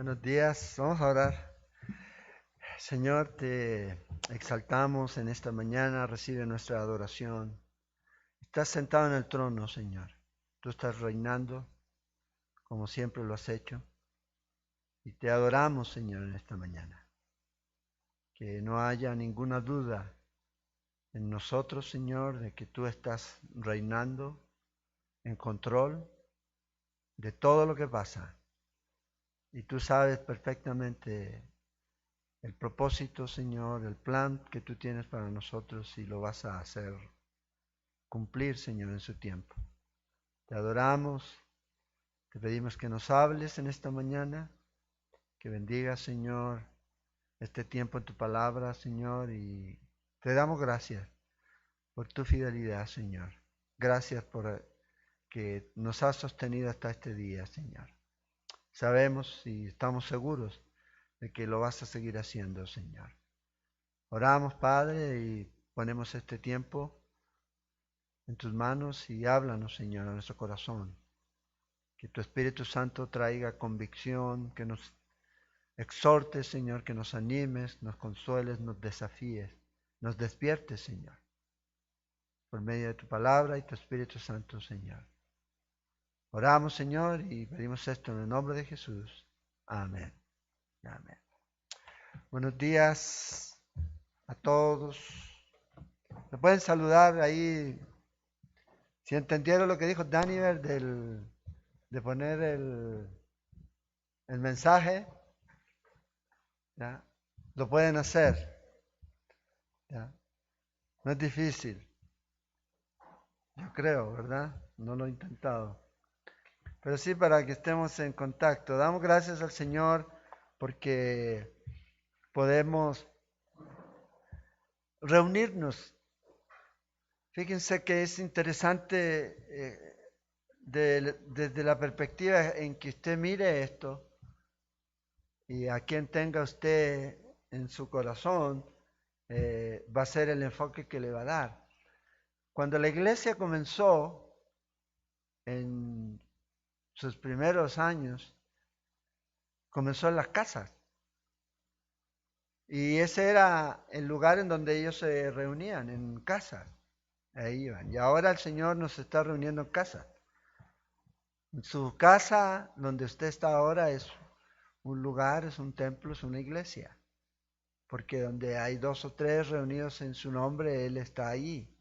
Buenos días, vamos a orar. Señor, te exaltamos en esta mañana, recibe nuestra adoración. Estás sentado en el trono, Señor. Tú estás reinando como siempre lo has hecho. Y te adoramos, Señor, en esta mañana. Que no haya ninguna duda en nosotros, Señor, de que tú estás reinando en control de todo lo que pasa. Y tú sabes perfectamente el propósito, Señor, el plan que tú tienes para nosotros y lo vas a hacer cumplir, Señor, en su tiempo. Te adoramos, te pedimos que nos hables en esta mañana, que bendigas, Señor, este tiempo en tu palabra, Señor, y te damos gracias por tu fidelidad, Señor. Gracias por que nos has sostenido hasta este día, Señor. Sabemos y estamos seguros de que lo vas a seguir haciendo, Señor. Oramos, Padre, y ponemos este tiempo en tus manos y háblanos, Señor, a nuestro corazón. Que tu Espíritu Santo traiga convicción, que nos exhortes, Señor, que nos animes, nos consueles, nos desafíes, nos despiertes, Señor, por medio de tu palabra y tu Espíritu Santo, Señor. Oramos, Señor, y pedimos esto en el nombre de Jesús. Amén. Amén. Buenos días a todos. ¿Me pueden saludar ahí? Si entendieron lo que dijo Daniel de poner el mensaje, ¿ya? Lo pueden hacer, ¿ya? No es difícil, yo creo, ¿verdad? No lo he intentado. Pero sí para que estemos en contacto. Damos gracias al Señor porque podemos reunirnos. Fíjense que es interesante desde la perspectiva en que usted mire esto y a quien tenga usted en su corazón, va a ser el enfoque que le va a dar. Cuando la iglesia comenzó en sus primeros años, comenzó en las casas. Y ese era el lugar en donde ellos se reunían, en casas. Ahí iban. Y ahora el Señor nos está reuniendo en casa. Su casa, donde usted está ahora, es un lugar, es un templo, es una iglesia. Porque donde hay dos o tres reunidos en su nombre, Él está ahí.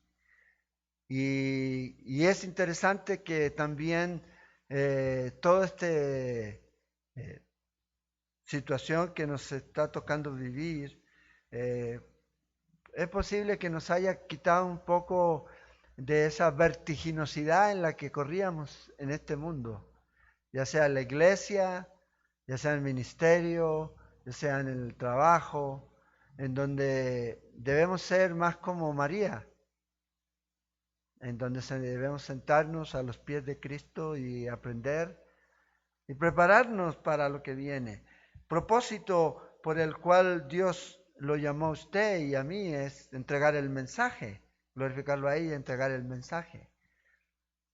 Y es interesante que también toda esta situación que nos está tocando vivir, eh, es posible que nos haya quitado un poco de esa vertiginosidad en la que corríamos en este mundo, ya sea en la iglesia, ya sea en el ministerio, ya sea en el trabajo, en donde debemos ser más como María, en donde debemos sentarnos a los pies de Cristo y aprender y prepararnos para lo que viene. Propósito por el cual Dios lo llamó a usted y a mí es entregar el mensaje, glorificarlo ahí y entregar el mensaje.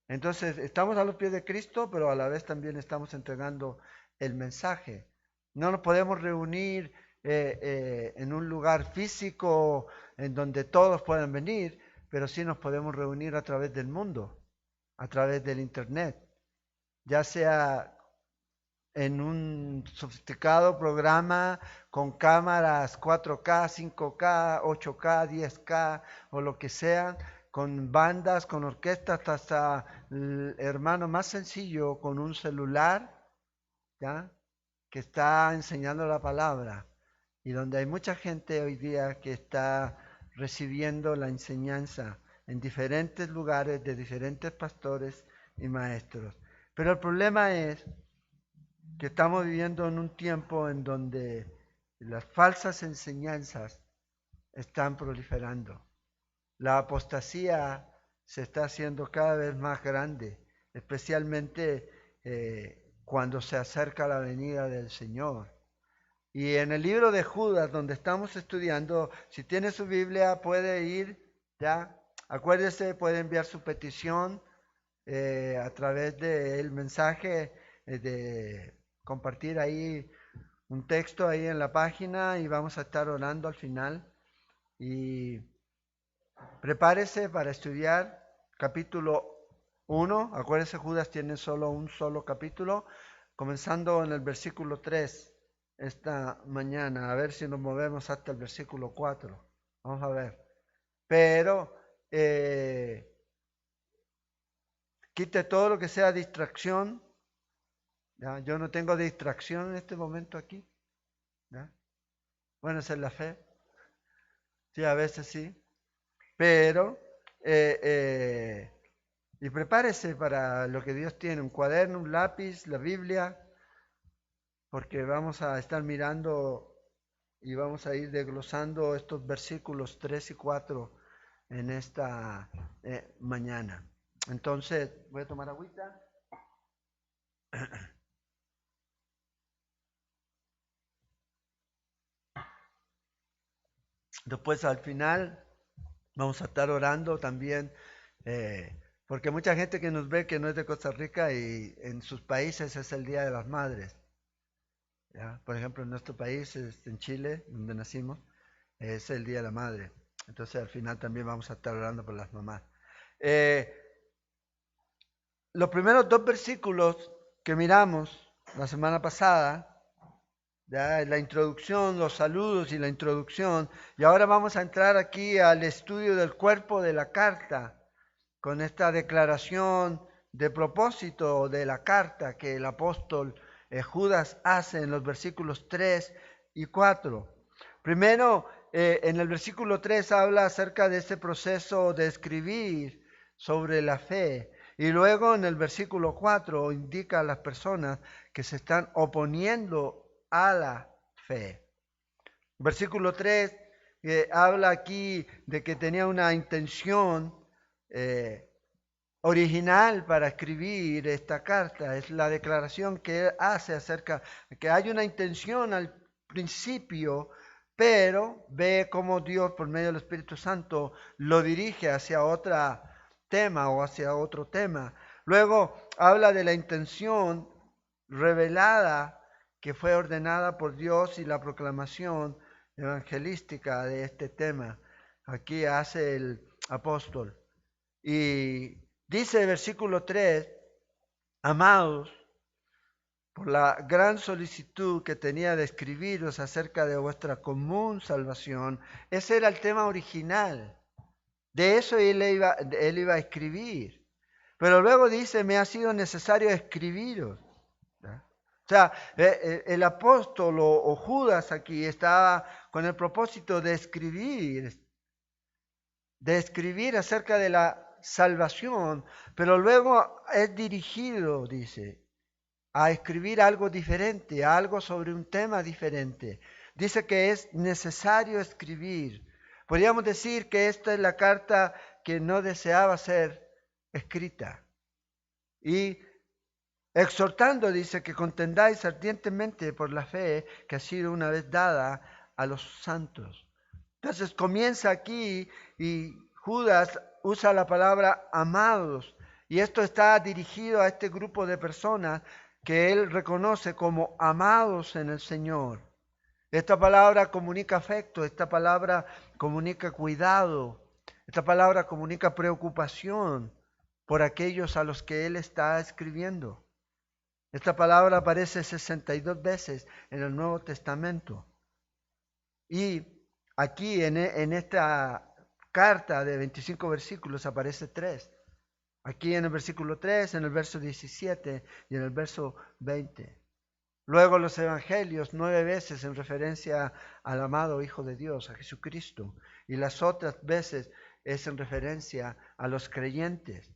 Entonces, estamos a los pies de Cristo, pero a la vez también estamos entregando el mensaje. No nos podemos reunir en un lugar físico en donde todos puedan venir, pero sí nos podemos reunir a través del mundo, a través del Internet, ya sea en un sofisticado programa con cámaras 4K, 5K, 8K, 10K o lo que sea, con bandas, con orquestas, hasta el hermano más sencillo con un celular, ¿ya? Que está enseñando la palabra y donde hay mucha gente hoy día que está recibiendo la enseñanza en diferentes lugares de diferentes pastores y maestros. Pero el problema es que estamos viviendo en un tiempo en donde las falsas enseñanzas están proliferando. La apostasía se está haciendo cada vez más grande, especialmente cuando se acerca la venida del Señor. Y en el libro de Judas, donde estamos estudiando, si tiene su Biblia, puede ir, ya, acuérdese, puede enviar su petición a través del mensaje de compartir ahí un texto ahí en la página y vamos a estar orando al final. Y prepárese para estudiar capítulo 1. Acuérdese, Judas tiene solo un solo capítulo, comenzando en el versículo 3 esta mañana. A ver si nos movemos hasta el versículo 4. Vamos a ver. Pero quite todo lo que sea distracción. ¿Ya? Yo no tengo distracción en este momento aquí. ¿Ya? Bueno, esa es la fe. Sí, a veces sí. Pero, y prepárese para lo que Dios tiene, un cuaderno, un lápiz, la Biblia, porque vamos a estar mirando y vamos a ir desglosando estos versículos 3 y 4 en esta mañana. Entonces, voy a tomar agüita. Después, al final, vamos a estar orando también, porque mucha gente que nos ve que no es de Costa Rica y en sus países es el Día de las Madres. ¿Ya? Por ejemplo, en nuestro país, en Chile, donde nacimos, es el Día de la Madre. Entonces, al final también vamos a estar orando por las mamás. Eh, los primeros dos versículos que miramos la semana pasada, ya, la introducción, los saludos y la introducción, y ahora vamos a entrar aquí al estudio del cuerpo de la carta, con esta declaración de propósito de la carta que el apóstol Judas hace en los versículos 3 y 4. Primero, en el versículo 3 habla acerca de ese proceso de escribir sobre la fe. Y luego en el versículo 4 indica a las personas que se están oponiendo a la fe. Versículo 3 habla aquí de que tenía una intención original para escribir esta carta. Es la declaración que él hace acerca de que hay una intención al principio, pero ve cómo Dios por medio del Espíritu Santo lo dirige hacia otro tema o hacia otro tema. Luego habla de la intención revelada que fue ordenada por Dios y la proclamación evangelística de este tema. Aquí hace el apóstol. Y dice el versículo 3, amados, por la gran solicitud que tenía de escribiros acerca de vuestra común salvación, ese era el tema original. De eso él iba a escribir. Pero luego dice, me ha sido necesario escribiros. ¿Ya? O sea, el apóstol o Judas aquí estaba con el propósito de escribir acerca de la salvación, pero luego es dirigido, dice, a escribir algo diferente, algo sobre un tema diferente. Dice que es necesario escribir. Podríamos decir que esta es la carta que no deseaba ser escrita. Y exhortando, dice, que contendáis ardientemente por la fe que ha sido una vez dada a los santos. Entonces comienza aquí y Judas usa la palabra amados, y esto está dirigido a este grupo de personas que él reconoce como amados en el Señor. Esta palabra comunica afecto, esta palabra comunica cuidado, esta palabra comunica preocupación por aquellos a los que él está escribiendo. Esta palabra aparece 62 veces en el Nuevo Testamento. Y aquí en esta carta de 25 versículos aparece 3. Aquí en el versículo 3, en el verso 17 y en el verso 20. Luego los evangelios 9 veces en referencia al amado Hijo de Dios, a Jesucristo. Y las otras veces es en referencia a los creyentes.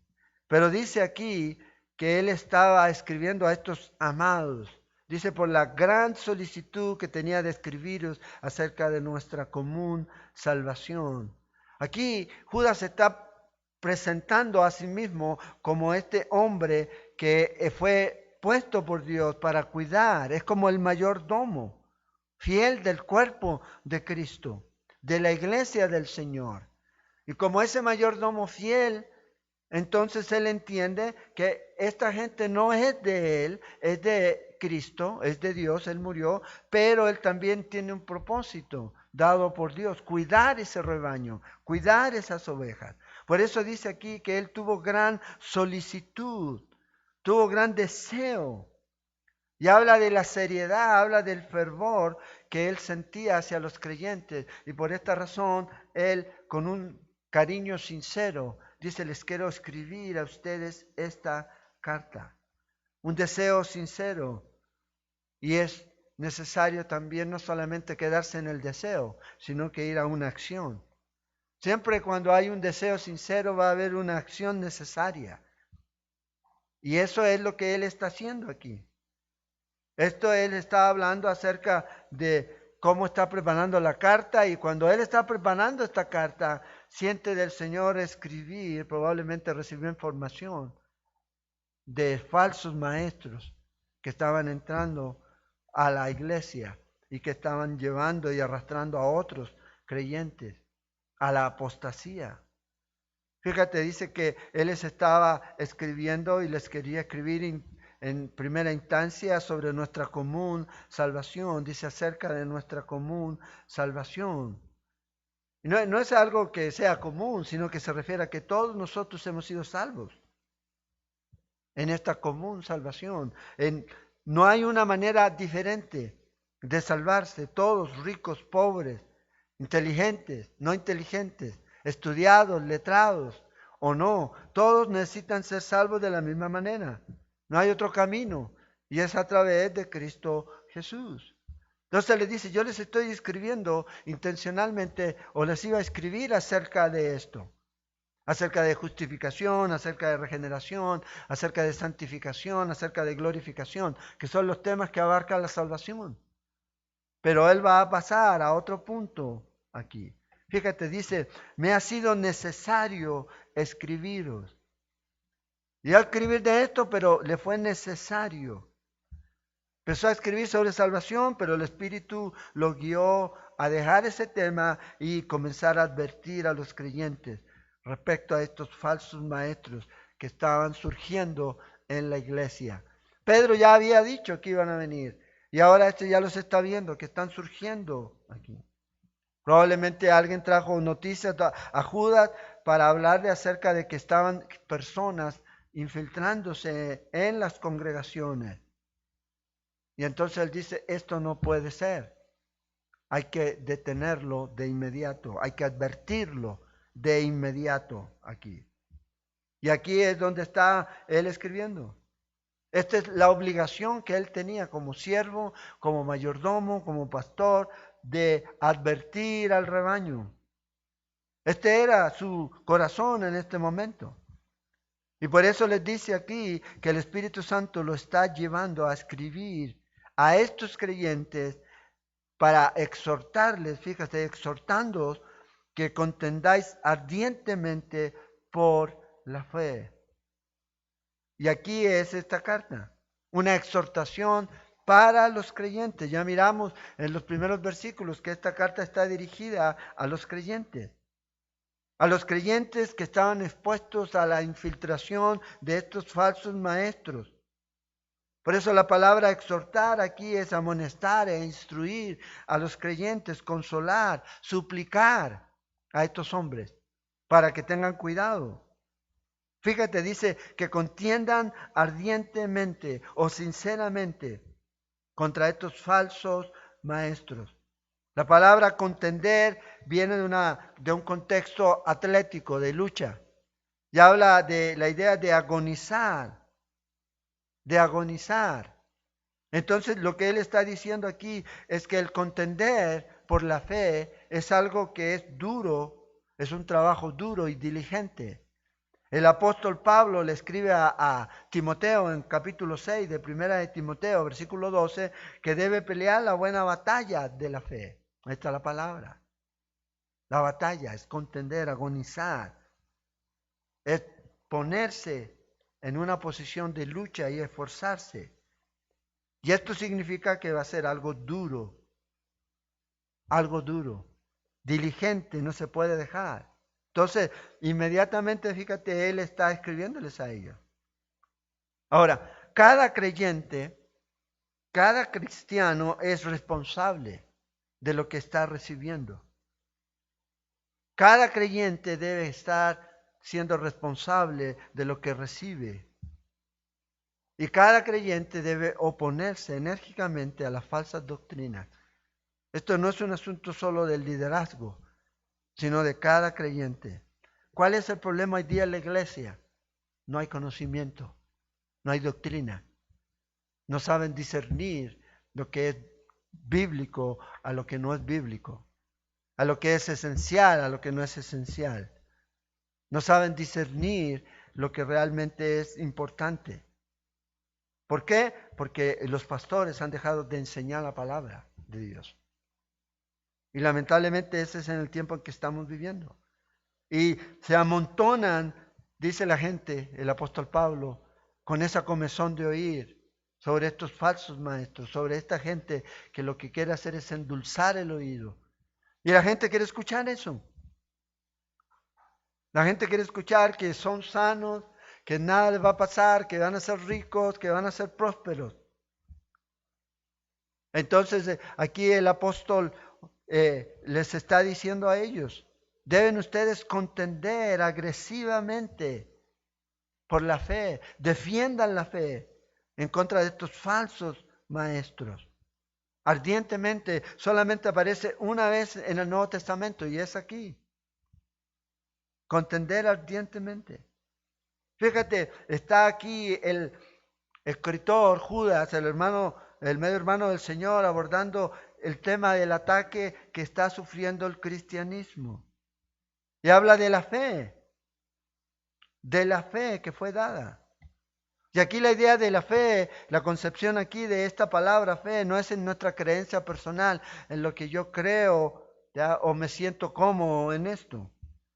Pero dice aquí que él estaba escribiendo a estos amados. Dice, por la gran solicitud que tenía de escribiros acerca de nuestra común salvación. Aquí Judas está presentando a sí mismo como este hombre que fue puesto por Dios para cuidar. Es como el mayordomo, fiel del cuerpo de Cristo, de la iglesia del Señor. Y como ese mayordomo fiel, entonces él entiende que esta gente no es de él, es de Cristo, es de Dios, Él murió, pero Él también tiene un propósito dado por Dios, cuidar ese rebaño, cuidar esas ovejas. Por eso dice aquí que Él tuvo gran solicitud, tuvo gran deseo. Y habla de la seriedad, habla del fervor que Él sentía hacia los creyentes. Y por esta razón, Él, con un cariño sincero, dice, les quiero escribir a ustedes esta carta. Un deseo sincero. Y es necesario también no solamente quedarse en el deseo, sino que ir a una acción. Siempre cuando hay un deseo sincero va a haber una acción necesaria. Y eso es lo que Él está haciendo aquí. Esto Él está hablando acerca de cómo está preparando la carta, y cuando Él está preparando esta carta, siente del Señor escribir, probablemente recibió información de falsos maestros que estaban entrando a la iglesia y que estaban llevando y arrastrando a otros creyentes a la apostasía. Fíjate, dice que Él les estaba escribiendo y les quería escribir en primera instancia sobre nuestra común salvación. Dice acerca de nuestra común salvación. Y no es algo que sea común, sino que se refiere a que todos nosotros hemos sido salvos en esta común salvación. No hay una manera diferente de salvarse. Todos, ricos, pobres, inteligentes, no inteligentes, estudiados, letrados o no, todos necesitan ser salvos de la misma manera. No hay otro camino, y es a través de Cristo Jesús. Entonces le dice, yo les estoy escribiendo intencionalmente, o les iba a escribir acerca de esto, acerca de justificación, acerca de regeneración, acerca de santificación, acerca de glorificación, que son los temas que abarcan la salvación. Pero Él va a pasar a otro punto aquí. Fíjate, dice, me ha sido necesario escribiros. Y a escribir de esto, pero le fue necesario. Empezó a escribir sobre salvación, pero el Espíritu lo guió a dejar ese tema y comenzar a advertir a los creyentes respecto a estos falsos maestros que estaban surgiendo en la iglesia. Pedro ya había dicho que iban a venir, y ahora este ya los está viendo, que están surgiendo aquí. Probablemente alguien trajo noticias a Judas para hablarle acerca de que estaban personas infiltrándose en las congregaciones. Y entonces él dice, esto no puede ser. Hay que detenerlo de inmediato, hay que advertirlo de inmediato aquí. Y aquí es donde está él escribiendo. Esta es la obligación que él tenía como siervo, como mayordomo, como pastor, de advertir al rebaño. Este era su corazón en este momento. Y por eso les dice aquí que el Espíritu Santo lo está llevando a escribir a estos creyentes para exhortarles, fíjate, exhortándoos que contendáis ardientemente por la fe. Y aquí es esta carta, una exhortación para los creyentes. Ya miramos en los primeros versículos que esta carta está dirigida a los creyentes que estaban expuestos a la infiltración de estos falsos maestros. Por eso la palabra exhortar aquí es amonestar e instruir a los creyentes, consolar, suplicar a estos hombres para que tengan cuidado. Fíjate, dice que contiendan ardientemente o sinceramente contra estos falsos maestros. La palabra contender viene de un contexto atlético, de lucha, y habla de la idea de agonizar, de agonizar. Entonces lo que él está diciendo aquí es que el contender por la fe es algo que es duro, es un trabajo duro y diligente. El apóstol Pablo le escribe a Timoteo en capítulo 6 de primera de Timoteo, versículo 12, que debe pelear la buena batalla de la fe. Ahí está la palabra. La batalla es contender, agonizar, es ponerse en una posición de lucha y esforzarse. Y esto significa que va a ser algo duro, diligente, no se puede dejar. Entonces, inmediatamente, fíjate, él está escribiéndoles a ellos. Ahora, cada creyente Cada cristiano es responsable de lo que está recibiendo. Cada creyente debe estar siendo responsable de lo que recibe. Y cada creyente debe oponerse enérgicamente a las falsas doctrinas. Esto no es un asunto solo del liderazgo, sino de cada creyente. ¿Cuál es el problema hoy día en la iglesia? No hay conocimiento, no hay doctrina. No saben discernir lo que es bíblico a lo que no es bíblico, a lo que es esencial a lo que no es esencial. No saben discernir lo que realmente es importante. ¿Por qué? Porque los pastores han dejado de enseñar la palabra de Dios. Y lamentablemente ese es en el tiempo en que estamos viviendo. Y se amontonan, dice la gente, el apóstol Pablo, con esa comezón de oír sobre estos falsos maestros, sobre esta gente que lo que quiere hacer es endulzar el oído. Y la gente quiere escuchar eso. La gente quiere escuchar que son sanos, que nada les va a pasar, que van a ser ricos, que van a ser prósperos. Entonces aquí el apóstol les está diciendo a ellos, deben ustedes contender agresivamente por la fe, defiendan la fe en contra de estos falsos maestros. Ardientemente, solamente aparece una vez en el Nuevo Testamento y es aquí. Contender ardientemente. Fíjate, está aquí el escritor Judas, el medio hermano del Señor, abordando el tema del ataque que está sufriendo el cristianismo. Y habla de la fe que fue dada. Y aquí la idea de la fe, la concepción aquí de esta palabra fe, no es en nuestra creencia personal, en lo que yo creo, ¿ya? O me siento cómodo en esto.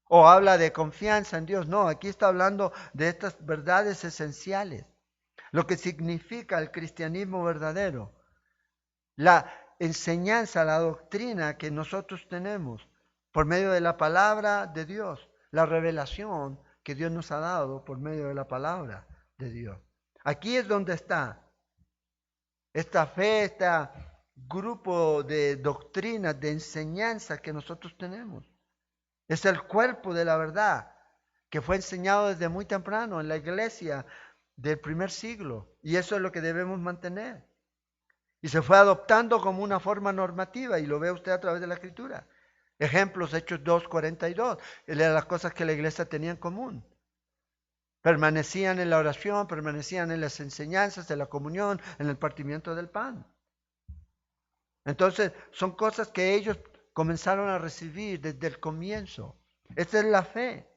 O habla de confianza en Dios. No, aquí está hablando de estas verdades esenciales. Lo que significa el cristianismo verdadero. La enseñanza, la doctrina que nosotros tenemos por medio de la palabra de Dios. La revelación que Dios nos ha dado por medio de la palabra de Dios. Aquí es donde está esta fe, este grupo de doctrinas, de enseñanzas que nosotros tenemos. Es el cuerpo de la verdad que fue enseñado desde muy temprano en la iglesia del primer siglo. Y eso es lo que debemos mantener. Y se fue adoptando como una forma normativa, y lo ve usted a través de la Escritura. Ejemplos, Hechos 2:42, eran las cosas que la iglesia tenía en común. Permanecían en la oración, permanecían en las enseñanzas, en la comunión, en el partimiento del pan. Entonces, son cosas que ellos comenzaron a recibir desde el comienzo. Esa es la fe.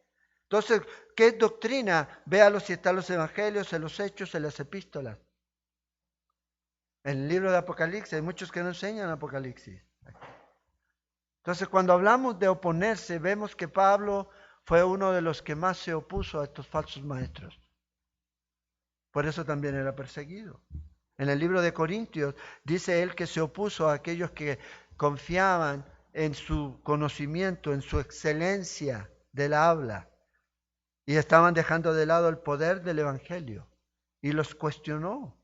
Entonces, ¿qué es doctrina? Véalo si están los evangelios, en los hechos, en las epístolas. En el libro de Apocalipsis, hay muchos que no enseñan Apocalipsis. Entonces, cuando hablamos de oponerse, vemos que Pablo fue uno de los que más se opuso a estos falsos maestros. Por eso también era perseguido. En el libro de Corintios dice él que se opuso a aquellos que confiaban en su conocimiento, en su excelencia del habla, y estaban dejando de lado el poder del evangelio, y los cuestionó.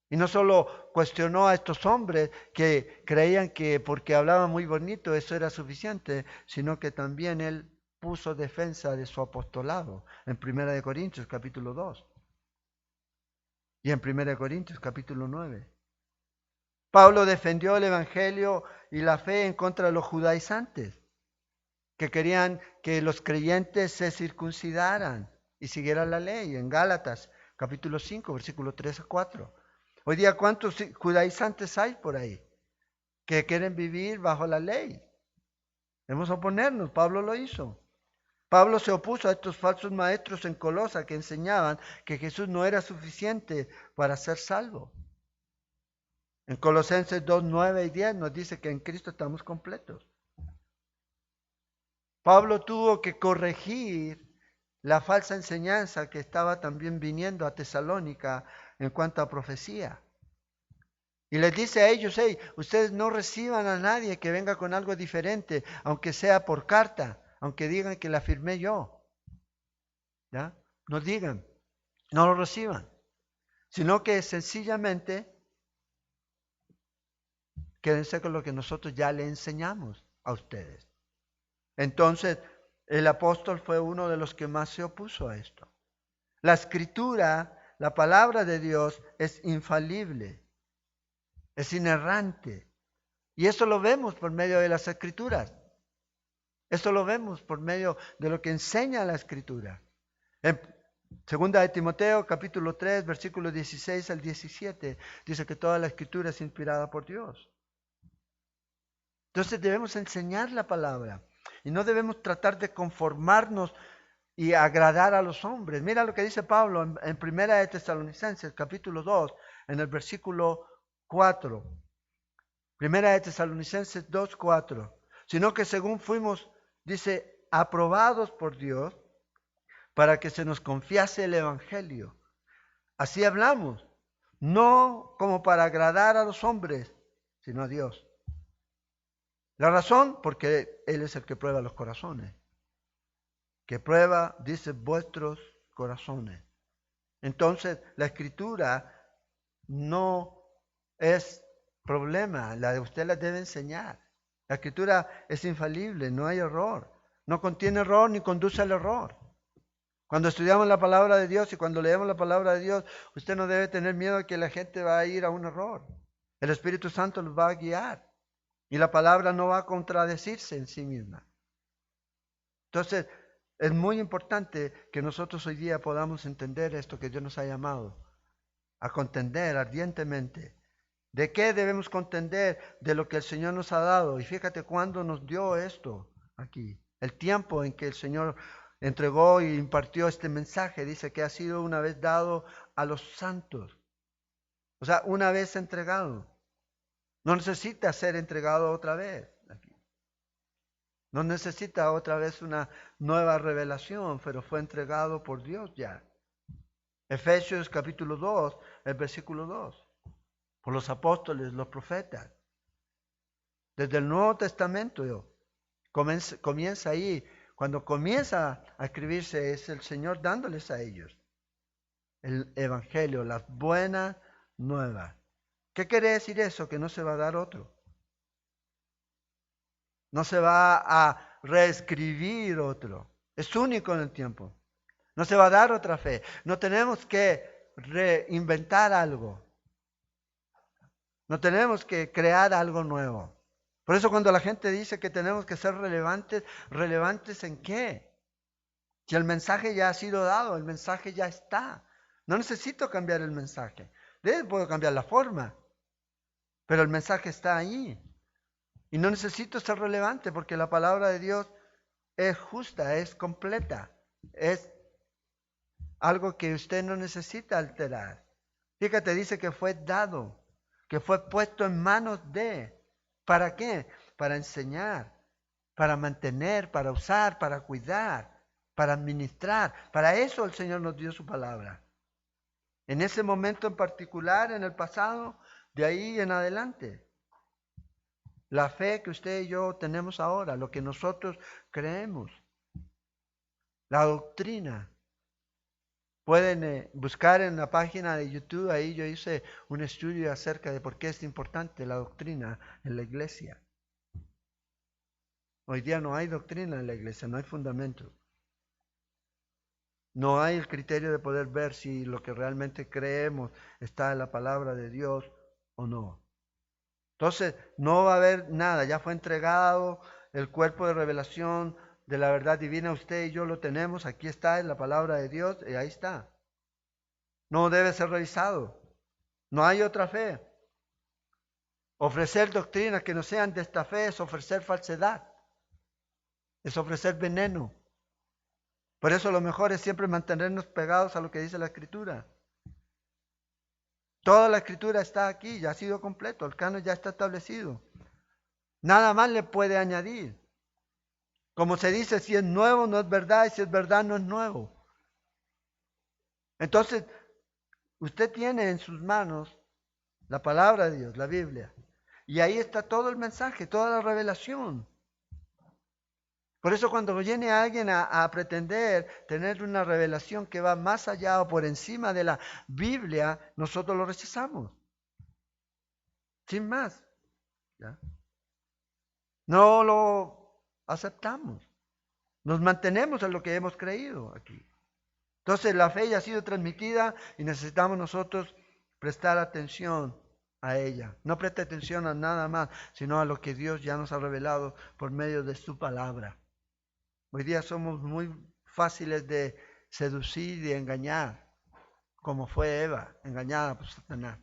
Y no solo cuestionó a estos hombres que creían que porque hablaban muy bonito eso era suficiente, sino que también él puso defensa de su apostolado en 1 Corintios capítulo 2 y en 1 Corintios capítulo 9. Pablo defendió el evangelio y la fe en contra de los judaizantes, que querían que los creyentes se circuncidaran y siguieran la ley, en Gálatas capítulo 5, versículos 3 a 4. Hoy día, ¿cuántos judaizantes hay por ahí que quieren vivir bajo la ley? Debemos oponernos, Pablo lo hizo. Pablo se opuso a estos falsos maestros en Colosa que enseñaban que Jesús no era suficiente para ser salvo. En Colosenses 2, 9 y 10 nos dice que en Cristo estamos completos. Pablo tuvo que corregir la falsa enseñanza que estaba también viniendo a Tesalónica en cuanto a profecía. Y les dice a ellos, hey, ustedes no reciban a nadie que venga con algo diferente, aunque sea por carta, aunque digan que la firmé yo. ¿Ya? No digan, no lo reciban, sino que sencillamente quédense con lo que nosotros ya le enseñamos a ustedes. Entonces, el apóstol fue uno de los que más se opuso a esto. La escritura, la palabra de Dios es infalible, es inerrante. Y eso lo vemos por medio de las escrituras. Eso lo vemos por medio de lo que enseña la escritura. En segunda de Timoteo, capítulo 3, versículos 16 al 17, dice que toda la escritura es inspirada por Dios. Entonces debemos enseñar la palabra y no debemos tratar de conformarnos y agradar a los hombres. Mira lo que dice Pablo en Primera de Tesalonicenses, capítulo 2, en el versículo 4. Primera de Tesalonicenses 2, 4. Sino que según fuimos, dice, aprobados por Dios para que se nos confiase el evangelio. Así hablamos, no como para agradar a los hombres, sino a Dios. La razón, porque Él es el que prueba los corazones. Que prueba, dice, vuestros corazones. Entonces, la escritura no es problema, usted la debe enseñar. La escritura es infalible, no hay error. No contiene error ni conduce al error. Cuando estudiamos la palabra de Dios y cuando leemos la palabra de Dios, usted no debe tener miedo de que la gente va a ir a un error. El Espíritu Santo los va a guiar y la palabra no va a contradecirse en sí misma. Entonces, es muy importante que nosotros hoy día podamos entender esto que Dios nos ha llamado a contender ardientemente. ¿De qué debemos contender? De lo que el Señor nos ha dado. Y fíjate cuándo nos dio esto aquí. El tiempo en que el Señor entregó y impartió este mensaje. Dice que ha sido una vez dado a los santos. O sea, una vez entregado. No necesita ser entregado otra vez. No necesita otra vez una nueva revelación, pero fue entregado por Dios ya. Efesios capítulo 2, el versículo 2. Por los apóstoles, los profetas. Desde el Nuevo Testamento comienza ahí. Cuando comienza a escribirse es el Señor dándoles a ellos el Evangelio, las buenas nuevas. ¿Qué quiere decir eso? Que no se va a dar otro. No se va a reescribir otro. Es único en el tiempo. No se va a dar otra fe. No tenemos que reinventar algo. No tenemos que crear algo nuevo. Por eso cuando la gente dice que tenemos que ser relevantes, ¿relevantes en qué? Si el mensaje ya ha sido dado, el mensaje ya está. No necesito cambiar el mensaje. Puedo cambiar la forma, pero el mensaje está ahí. Y no necesito ser relevante porque la palabra de Dios es justa, es completa, es algo que usted no necesita alterar. Fíjate, dice que fue dado, que fue puesto en manos de. ¿Para qué? Para enseñar, para mantener, para usar, para cuidar, para administrar. Para eso el Señor nos dio su palabra. En ese momento en particular, en el pasado, de ahí en adelante. La fe que usted y yo tenemos ahora, lo que nosotros creemos, la doctrina. Pueden buscar en la página de YouTube, ahí yo hice un estudio acerca de por qué es importante la doctrina en la iglesia. Hoy día no hay doctrina en la iglesia, no hay fundamento. No hay el criterio de poder ver si lo que realmente creemos está en la palabra de Dios o no. Entonces, no va a haber nada, ya fue entregado el cuerpo de revelación de la verdad divina, usted y yo lo tenemos, aquí está en la palabra de Dios y ahí está. No debe ser revisado, no hay otra fe. Ofrecer doctrinas que no sean de esta fe es ofrecer falsedad, es ofrecer veneno. Por eso lo mejor es siempre mantenernos pegados a lo que dice la Escritura. Toda la Escritura está aquí, ya ha sido completo, el canon ya está establecido. Nada más le puede añadir. Como se dice, si es nuevo no es verdad y si es verdad no es nuevo. Entonces, usted tiene en sus manos la palabra de Dios, la Biblia. Y ahí está todo el mensaje, toda la revelación. Por eso cuando viene alguien a pretender tener una revelación que va más allá o por encima de la Biblia, nosotros lo rechazamos. Sin más. ¿ya? No lo aceptamos. Nos mantenemos en lo que hemos creído aquí. Entonces la fe ya ha sido transmitida y necesitamos nosotros prestar atención a ella. No preste atención a nada más, sino a lo que Dios ya nos ha revelado por medio de su palabra. Hoy día somos muy fáciles de seducir y engañar, como fue Eva, engañada por Satanás,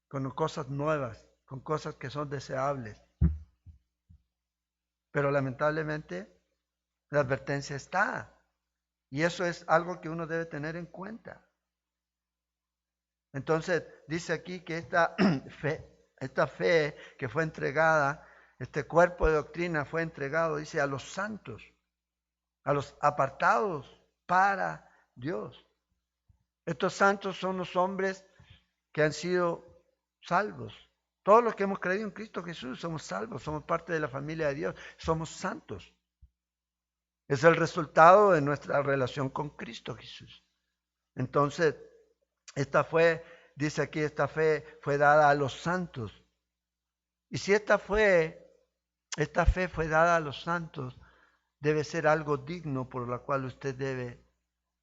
con cosas nuevas, con cosas que son deseables. Pero lamentablemente la advertencia está. Y eso es algo que uno debe tener en cuenta. Entonces, dice aquí que esta fe que fue entregada, este cuerpo de doctrina fue entregado, dice, a los santos, a los apartados para Dios. Estos santos son los hombres que han sido salvos. Todos los que hemos creído en Cristo Jesús somos salvos, somos parte de la familia de Dios, somos santos. Es el resultado de nuestra relación con Cristo Jesús. Entonces, dice aquí, esta fe fue dada a los santos. Y si esta fe fue dada a los santos, debe ser algo digno por la cual usted debe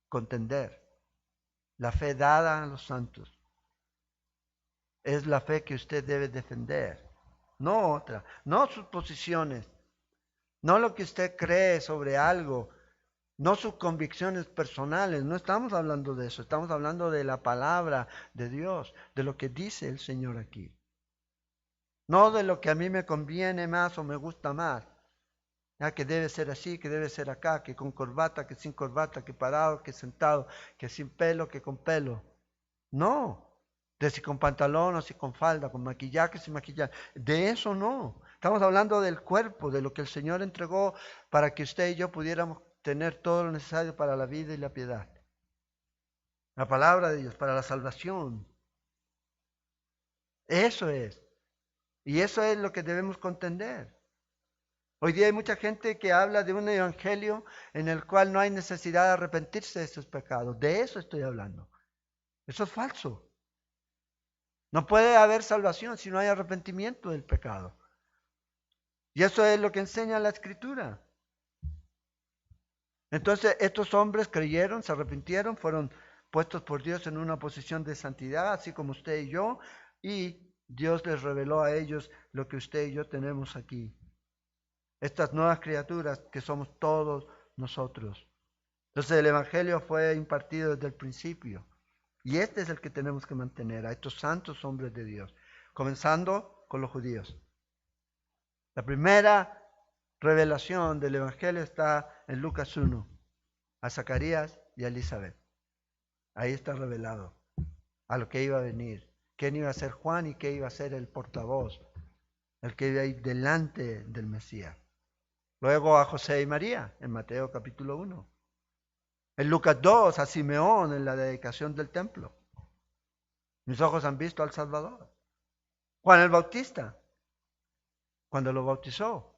contender. La fe dada a los santos es la fe que usted debe defender, no otra, no sus posiciones, no lo que usted cree sobre algo, no sus convicciones personales. No estamos hablando de eso, estamos hablando de la palabra de Dios, de lo que dice el Señor aquí. No de lo que a mí me conviene más o me gusta más. Que debe ser así, que debe ser acá, que con corbata, que sin corbata, que parado, que sentado, que sin pelo, que con pelo. No. De si con pantalón o si con falda, con maquillaje, sin maquillaje. De eso no. Estamos hablando del cuerpo, de lo que el Señor entregó para que usted y yo pudiéramos tener todo lo necesario para la vida y la piedad. La palabra de Dios, para la salvación. Eso es. Y eso es lo que debemos contender. Hoy día hay mucha gente que habla de un evangelio en el cual no hay necesidad de arrepentirse de sus pecados. De eso estoy hablando. Eso es falso. No puede haber salvación si no hay arrepentimiento del pecado. Y eso es lo que enseña la Escritura. Entonces estos hombres creyeron, se arrepintieron, fueron puestos por Dios en una posición de santidad, así como usted y yo, y Dios les reveló a ellos lo que usted y yo tenemos aquí. Estas nuevas criaturas que somos todos nosotros. Entonces el Evangelio fue impartido desde el principio. Y este es el que tenemos que mantener, a estos santos hombres de Dios. Comenzando con los judíos. La primera revelación del Evangelio está en Lucas 1, a Zacarías y a Elizabeth. Ahí está revelado a lo que iba a venir. Quién iba a ser Juan y qué iba a ser el portavoz, el que iba a ir delante del Mesías. Luego a José y María, en Mateo capítulo 1. En Lucas 2, a Simeón, en la dedicación del templo. Mis ojos han visto al Salvador. Juan el Bautista, cuando lo bautizó.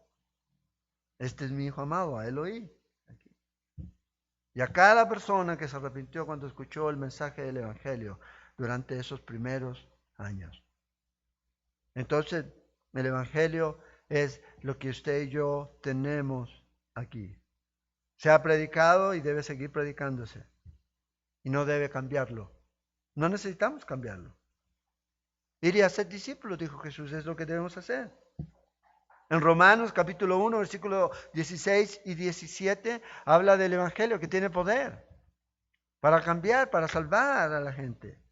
Este es mi hijo amado, a él oí. Y a cada persona que se arrepintió cuando escuchó el mensaje del Evangelio durante esos primeros años. Entonces, el Evangelio es lo que usted y yo tenemos aquí. Se ha predicado y debe seguir predicándose. Y no debe cambiarlo. No necesitamos cambiarlo. Ir y hacer discípulos, dijo Jesús, es lo que debemos hacer. En Romanos capítulo 1, versículos 16 y 17, habla del Evangelio que tiene poder para cambiar, para salvar a la gente.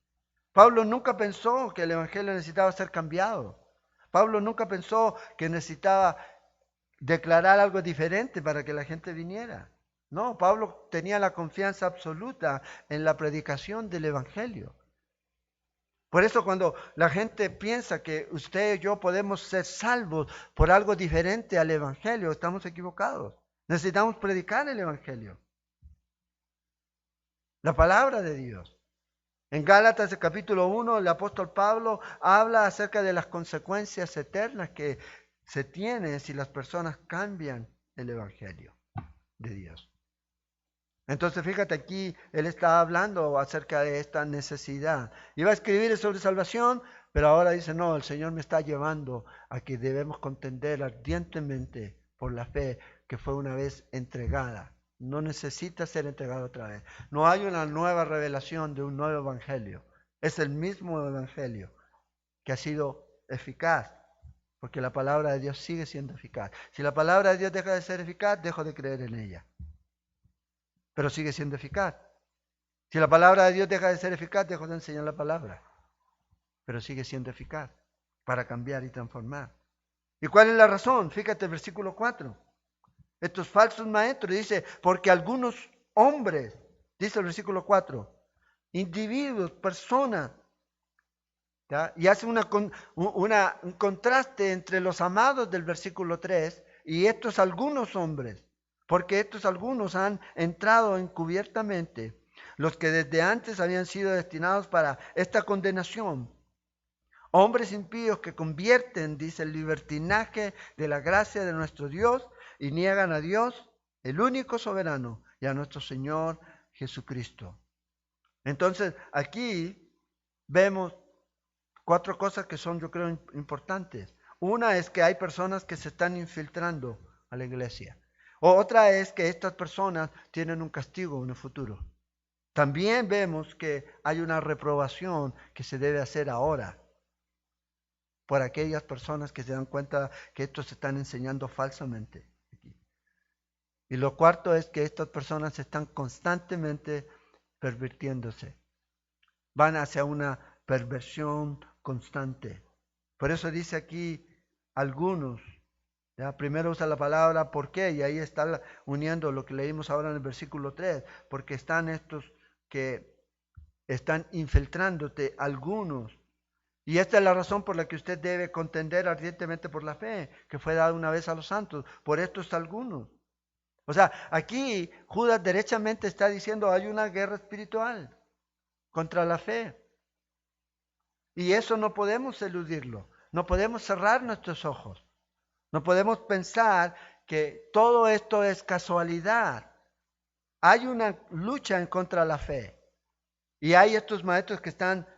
Pablo nunca pensó que el Evangelio necesitaba ser cambiado. Pablo nunca pensó que necesitaba declarar algo diferente para que la gente viniera. No, Pablo tenía la confianza absoluta en la predicación del Evangelio. Por eso cuando la gente piensa que usted y yo podemos ser salvos por algo diferente al Evangelio, estamos equivocados. Necesitamos predicar el Evangelio. La palabra de Dios. En Gálatas, el capítulo 1, el apóstol Pablo habla acerca de las consecuencias eternas que se tienen si las personas cambian el Evangelio de Dios. Entonces, fíjate aquí, él está hablando acerca de esta necesidad. Iba a escribir sobre salvación, Pero ahora dice, no, el Señor me está llevando a que debemos contender ardientemente por la fe que fue una vez entregada. No necesita ser entregada otra vez. No hay una nueva revelación de un nuevo evangelio. Es el mismo evangelio que ha sido eficaz, porque la palabra de Dios sigue siendo eficaz. Si la palabra de Dios deja de ser eficaz, dejo de creer en ella. Pero sigue siendo eficaz. Si la palabra de Dios deja de ser eficaz, dejo de enseñar la palabra. Pero sigue siendo eficaz para cambiar y transformar. ¿Y cuál es la razón? Fíjate el versículo 4. Estos falsos maestros, dice, porque algunos hombres, dice el versículo 4, individuos, personas, ¿ya? Y hace un contraste entre los amados del versículo 3 y estos algunos hombres, porque estos algunos han entrado encubiertamente, los que desde antes habían sido destinados para esta condenación. Hombres impíos que convierten, dice, el libertinaje de la gracia de nuestro Dios y niegan a Dios, el único soberano, y a nuestro Señor Jesucristo. Entonces, aquí vemos 4 cosas que son, yo creo, importantes. Una es que hay personas que se están infiltrando a la iglesia. Otra es que estas personas tienen un castigo en el futuro. También vemos que hay una reprobación que se debe hacer ahora por aquellas personas que se dan cuenta que estos se están enseñando falsamente. Y lo cuarto es que estas personas están constantemente pervirtiéndose. Van hacia una perversión constante. Por eso dice aquí algunos. ¿Ya? Primero usa la palabra ¿por qué? Y ahí está uniendo lo que leímos ahora en el versículo 3. Porque están estos que están infiltrándote, algunos. Y esta es la razón por la que usted debe contender ardientemente por la fe, que fue dada una vez a los santos. Por estos algunos. O sea, aquí Judas derechamente está diciendo hay una guerra espiritual contra la fe. Y eso no podemos eludirlo. No podemos cerrar nuestros ojos. No podemos pensar que todo esto es casualidad. Hay una lucha en contra de la fe. Y hay estos maestros que están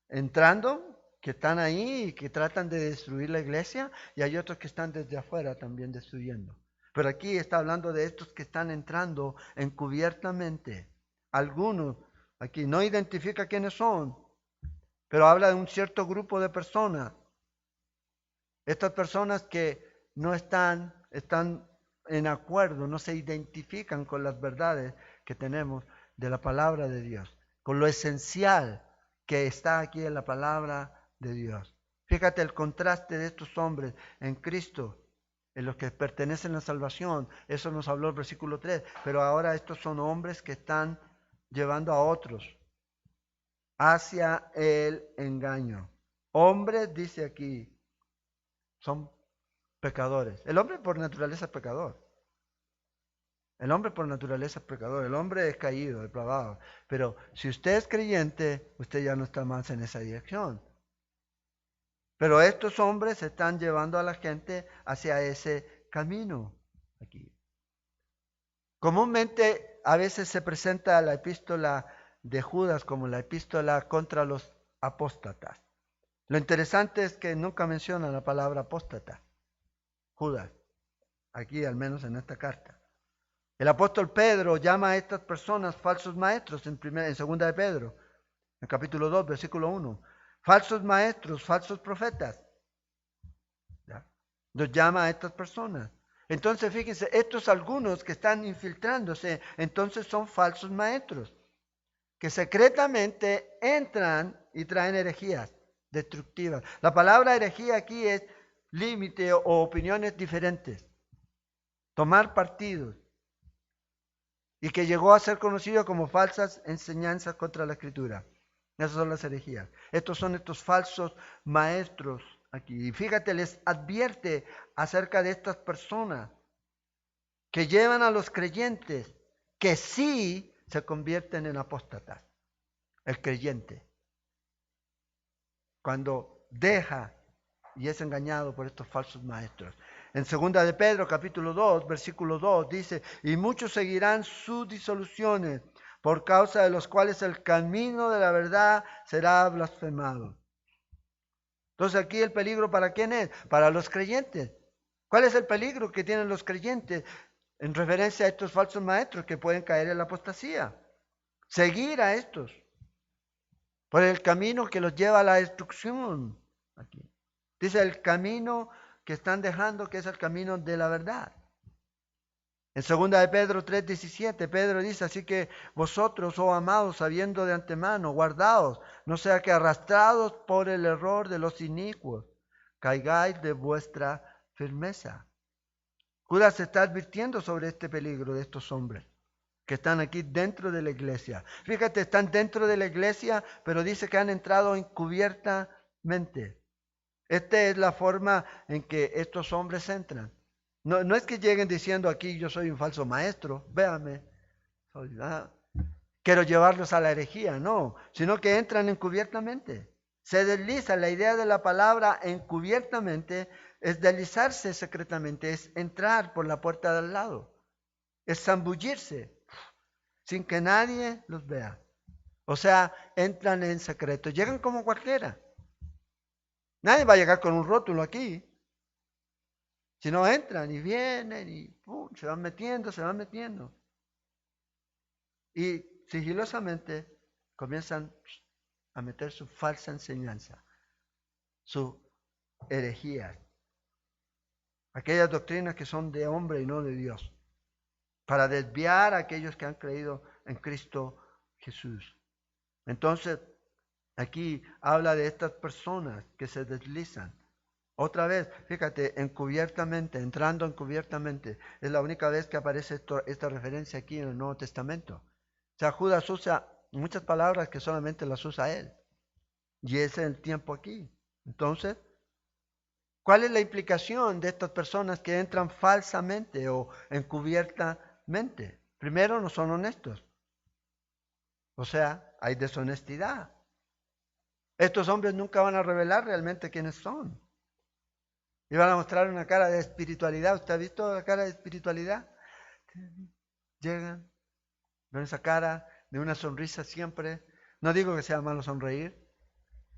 entrando, que están ahí y que tratan de destruir la iglesia. Y hay otros que están desde afuera también destruyendo. Pero aquí está hablando de estos que están entrando encubiertamente. Algunos, aquí no identifica quiénes son, pero habla de un cierto grupo de personas. Estas personas que no están en acuerdo, no se identifican con las verdades que tenemos de la palabra de Dios, con lo esencial que está aquí en la palabra de Dios. Fíjate el contraste de estos hombres en Cristo, en los que pertenecen a la salvación. Eso nos habló el versículo 3, pero ahora estos son hombres que están llevando a otros hacia el engaño. Hombres, dice aquí, son pecadores. El hombre por naturaleza es pecador. El hombre por naturaleza es pecador. El hombre es caído, depravado. Pero si usted es creyente, usted ya no está más en esa dirección. Pero estos hombres están llevando a la gente hacia ese camino. Aquí. Comúnmente a veces se presenta la epístola de Judas como la epístola contra los apóstatas. Lo interesante es que nunca menciona la palabra apóstata. Judas, aquí al menos en esta carta. El apóstol Pedro llama a estas personas falsos maestros en segunda de Pedro, en capítulo 2, versículo 1. Falsos maestros, falsos profetas. ¿Ya? Los llama a estas personas. Entonces, fíjense, estos algunos que están infiltrándose, entonces son falsos maestros, que secretamente entran y traen herejías destructivas. La palabra herejía aquí es límite o opiniones diferentes, tomar partidos, y que llegó a ser conocido como falsas enseñanzas contra la Escritura. Esas son las herejías. Estos son estos falsos maestros aquí. Y fíjate, les advierte acerca de estas personas que llevan a los creyentes que sí se convierten en apóstatas. El creyente, cuando deja y es engañado por estos falsos maestros. En segunda de Pedro, capítulo 2, versículo 2, dice, y muchos seguirán sus disoluciones, por causa de los cuales el camino de la verdad será blasfemado. Entonces aquí el peligro, ¿para quién es? Para los creyentes. ¿Cuál es el peligro que tienen los creyentes en referencia a estos falsos maestros que pueden caer en la apostasía? Seguir a estos por el camino que los lleva a la destrucción. Aquí dice el camino que están dejando, que es el camino de la verdad. En 2 de Pedro 3:17, Pedro dice: así que vosotros, oh amados, sabiendo de antemano, guardaos, no sea que arrastrados por el error de los inicuos, caigáis de vuestra firmeza. Judas se está advirtiendo sobre este peligro de estos hombres que están aquí dentro de la iglesia. Fíjate, están dentro de la iglesia, pero dice que han entrado encubiertamente. Esta es la forma en que estos hombres entran. No es que lleguen diciendo: aquí yo soy un falso maestro, véame, quiero llevarlos a la herejía, no, sino que entran encubiertamente. Se deslizan. La idea de la palabra encubiertamente es deslizarse secretamente, es entrar por la puerta de al lado, es zambullirse sin que nadie los vea. O sea, entran en secreto, llegan como cualquiera. Nadie va a llegar con un rótulo aquí. Si no, entran y vienen y se van metiendo, se van metiendo. Y sigilosamente comienzan a meter su falsa enseñanza, su herejía, aquellas doctrinas que son de hombre y no de Dios, para desviar a aquellos que han creído en Cristo Jesús. Entonces, aquí habla de estas personas que se deslizan. Otra vez, fíjate, encubiertamente, entrando encubiertamente. Es la única vez que aparece esta referencia aquí en el Nuevo Testamento. O sea, Judas usa muchas palabras que solamente las usa él. Y ese es el tiempo aquí. Entonces, ¿cuál es la implicación de estas personas que entran falsamente o encubiertamente? Primero, no son honestos. O sea, hay deshonestidad. Estos hombres nunca van a revelar realmente quiénes son. Y van a mostrar una cara de espiritualidad. ¿Usted ha visto la cara de espiritualidad? Llegan, ven esa cara de una sonrisa siempre. No digo que sea malo sonreír,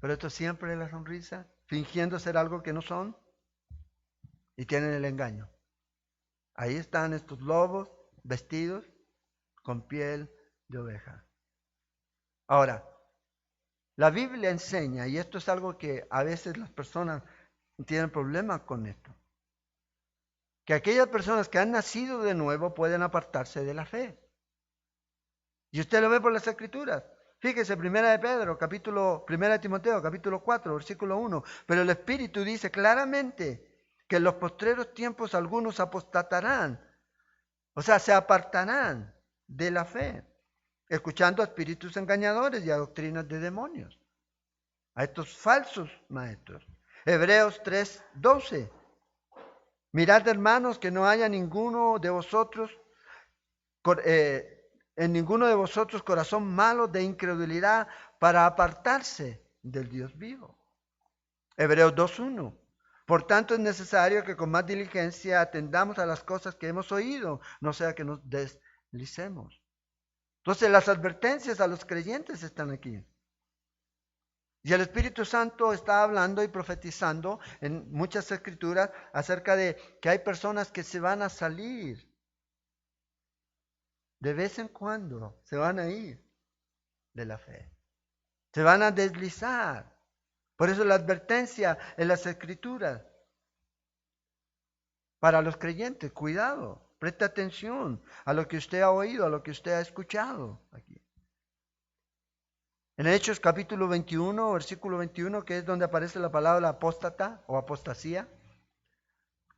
pero esto siempre es la sonrisa, fingiendo ser algo que no son, y tienen el engaño. Ahí están estos lobos vestidos con piel de oveja. Ahora, la Biblia enseña, y esto es algo que a veces las personas tienen problemas con esto, que aquellas personas que han nacido de nuevo pueden apartarse de la fe. Y usted lo ve por las Escrituras. Fíjese, 1 de Timoteo, capítulo 4, versículo 1. Pero el Espíritu dice claramente que en los postreros tiempos algunos apostatarán, o sea, se apartarán de la fe, escuchando a espíritus engañadores y a doctrinas de demonios, a estos falsos maestros. Hebreos 3:12. Mirad, hermanos, que no haya ninguno de vosotros, en ninguno de vosotros corazón malo de incredulidad para apartarse del Dios vivo. Hebreos 2:1. Por tanto es necesario que con más diligencia atendamos a las cosas que hemos oído, no sea que nos deslicemos. Entonces las advertencias a los creyentes están aquí. Y el Espíritu Santo está hablando y profetizando en muchas escrituras acerca de que hay personas que se van a salir. De vez en cuando se van a ir de la fe. Se van a deslizar. Por eso la advertencia en las escrituras. Para los creyentes, cuidado, preste atención a lo que usted ha oído, a lo que usted ha escuchado aquí. En Hechos capítulo 21, versículo 21, que es donde aparece la palabra apóstata o apostasía,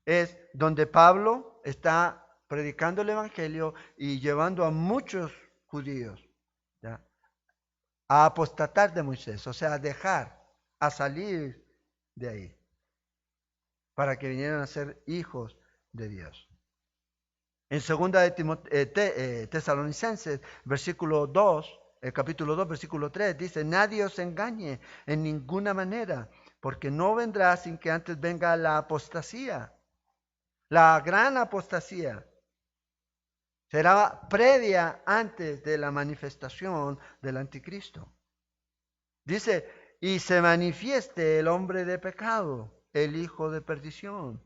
es donde Pablo está predicando el evangelio y llevando a muchos judíos, ¿ya?, a apostatar de Moisés, o sea, a dejar, a salir de ahí, para que vinieran a ser hijos de Dios. En 2 de Tesalonicenses, versículo 2, el capítulo 2, versículo 3, dice: nadie os engañe en ninguna manera, porque no vendrá sin que antes venga la apostasía. La gran apostasía será previa antes de la manifestación del anticristo. Dice y se manifieste el hombre de pecado, el hijo de perdición.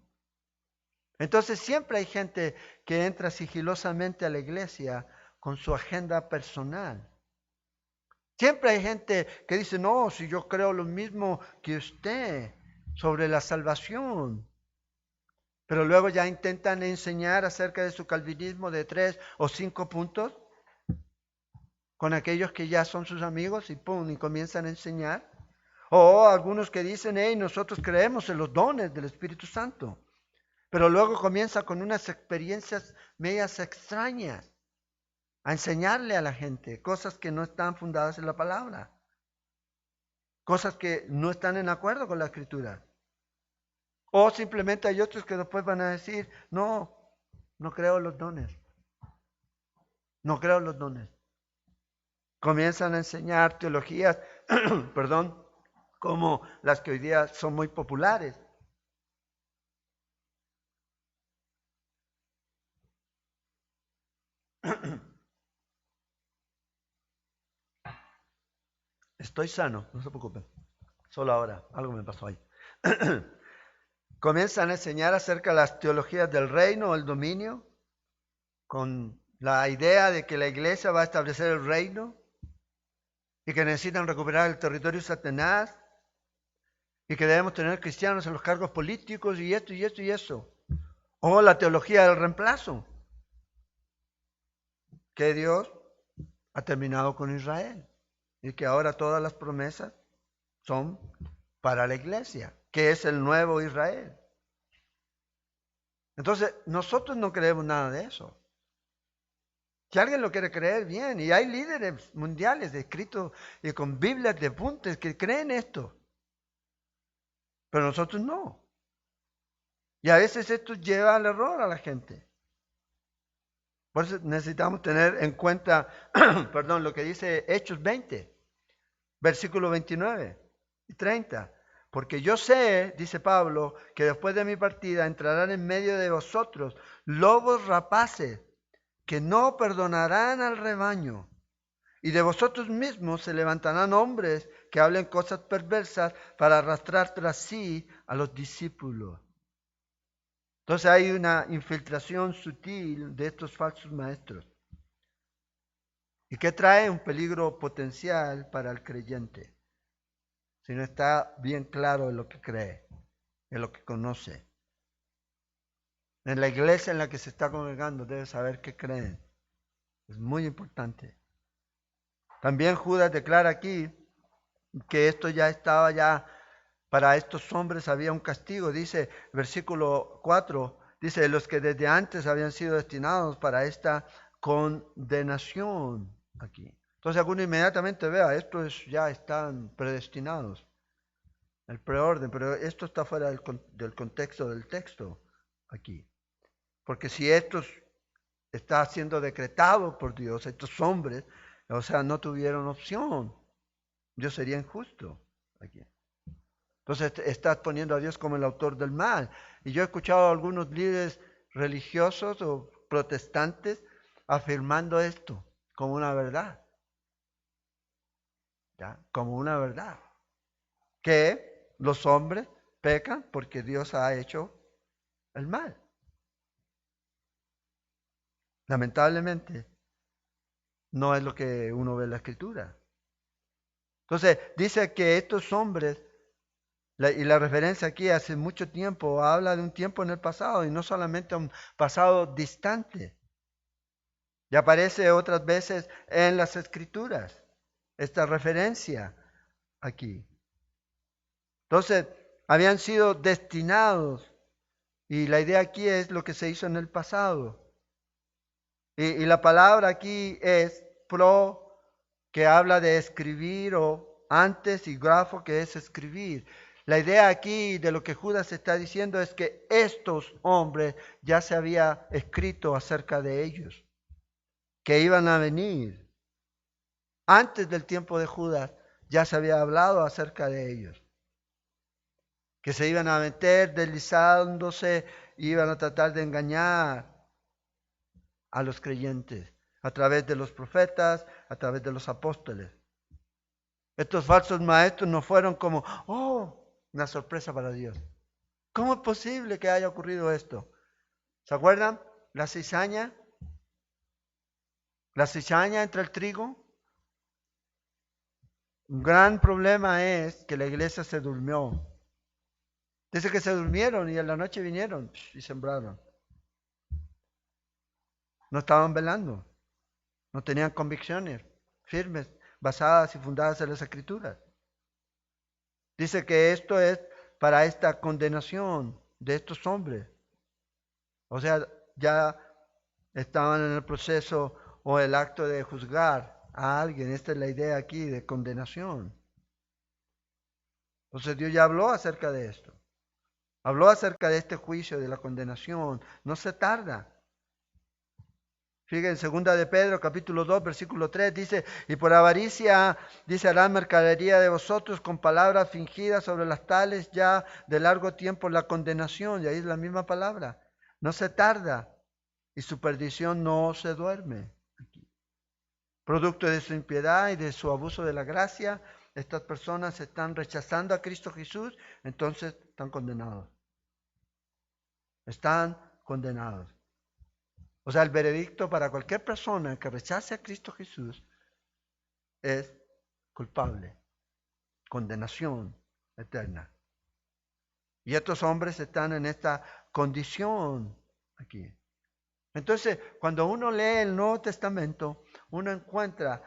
Entonces siempre hay gente que entra sigilosamente a la iglesia con su agenda personal. Siempre hay gente que dice, no, si yo creo lo mismo que usted sobre la salvación. Pero luego ya intentan enseñar acerca de su calvinismo de 3 o 5 puntos con aquellos que ya son sus amigos y pum, y comienzan a enseñar. O algunos que dicen, hey, nosotros creemos en los dones del Espíritu Santo. Pero luego comienza con unas experiencias medias extrañas a enseñarle a la gente cosas que no están fundadas en la palabra. Cosas que no están en acuerdo con la Escritura. O simplemente hay otros que después van a decir, no, no creo en los dones. No creo en los dones. Comienzan a enseñar teologías, perdón, como las que hoy día son muy populares. Estoy sano, no se preocupen. Solo ahora, algo me pasó ahí. Comienzan a enseñar acerca de las teologías del reino o el dominio, con la idea de que la iglesia va a establecer el reino y que necesitan recuperar el territorio de Satanás y que debemos tener cristianos en los cargos políticos y esto y esto y eso. O la teología del reemplazo, que Dios ha terminado con Israel y que ahora todas las promesas son para la iglesia, que es el nuevo Israel. Entonces, nosotros no creemos nada de eso. Si alguien lo quiere creer, bien, y hay líderes mundiales escritos y con Biblias de apuntes que creen esto, pero nosotros no. Y a veces esto lleva al error a la gente. Por eso necesitamos tener en cuenta, perdón, lo que dice Hechos 20, versículo 29 y 30. Porque yo sé, dice Pablo, que después de mi partida entrarán en medio de vosotros lobos rapaces que no perdonarán al rebaño. Y de vosotros mismos se levantarán hombres que hablen cosas perversas para arrastrar tras sí a los discípulos. Entonces hay una infiltración sutil de estos falsos maestros. ¿Y qué trae? Un peligro potencial para el creyente, si no está bien claro en lo que cree, en lo que conoce. En la iglesia en la que se está congregando debe saber qué creen. Es muy importante. También Judas declara aquí que esto ya estaba para estos hombres había un castigo. Dice, versículo 4, dice, los que desde antes habían sido destinados para esta condenación aquí. Entonces alguno inmediatamente vea, estos ya están predestinados. El preorden, pero esto está fuera del contexto del texto aquí. Porque si estos está siendo decretado por Dios, estos hombres, o sea, no tuvieron opción. Dios sería injusto aquí. Entonces estás poniendo a Dios como el autor del mal. Y yo he escuchado a algunos líderes religiosos o protestantes afirmando esto como una verdad. ¿Ya? Como una verdad. Que los hombres pecan porque Dios ha hecho el mal. Lamentablemente, no es lo que uno ve en la Escritura. Entonces, dice que estos hombres, y la referencia aquí hace mucho tiempo, habla de un tiempo en el pasado y no solamente un pasado distante. Y aparece otras veces en las Escrituras esta referencia aquí. Entonces, habían sido destinados y la idea aquí es lo que se hizo en el pasado. Y la palabra aquí es pro, que habla de escribir, o antes, y grafo, que es escribir. La idea aquí de lo que Judas está diciendo es que estos hombres ya se había escrito acerca de ellos, que iban a venir. Antes del tiempo de Judas ya se había hablado acerca de ellos, que se iban a meter deslizándose, iban a tratar de engañar a los creyentes a través de los profetas, a través de los apóstoles. Estos falsos maestros no fueron como, una sorpresa para Dios. ¿Cómo es posible que haya ocurrido esto? ¿Se acuerdan? La cizaña entre el trigo. Un gran problema es que la iglesia se durmió. Dice que se durmieron y en la noche vinieron y sembraron. No estaban velando. No tenían convicciones firmes, basadas y fundadas en las Escrituras. Dice que esto es para esta condenación de estos hombres. O sea, ya estaban en el proceso o el acto de juzgar a alguien. Esta es la idea aquí de condenación. Entonces Dios ya habló acerca de esto. Habló acerca de este juicio, de la condenación. No se tarda. Fíjense, en 2 de Pedro, capítulo 2, versículo 3, dice, y por avaricia, dice, harán mercadería de vosotros con palabras fingidas sobre las tales ya de largo tiempo la condenación. Y ahí es la misma palabra. No se tarda y su perdición no se duerme. Producto de su impiedad y de su abuso de la gracia, estas personas están rechazando a Cristo Jesús, entonces están condenados. Están condenados. O sea, el veredicto para cualquier persona que rechace a Cristo Jesús es culpable, condenación eterna. Y estos hombres están en esta condición aquí. Entonces, cuando uno lee el Nuevo Testamento, uno encuentra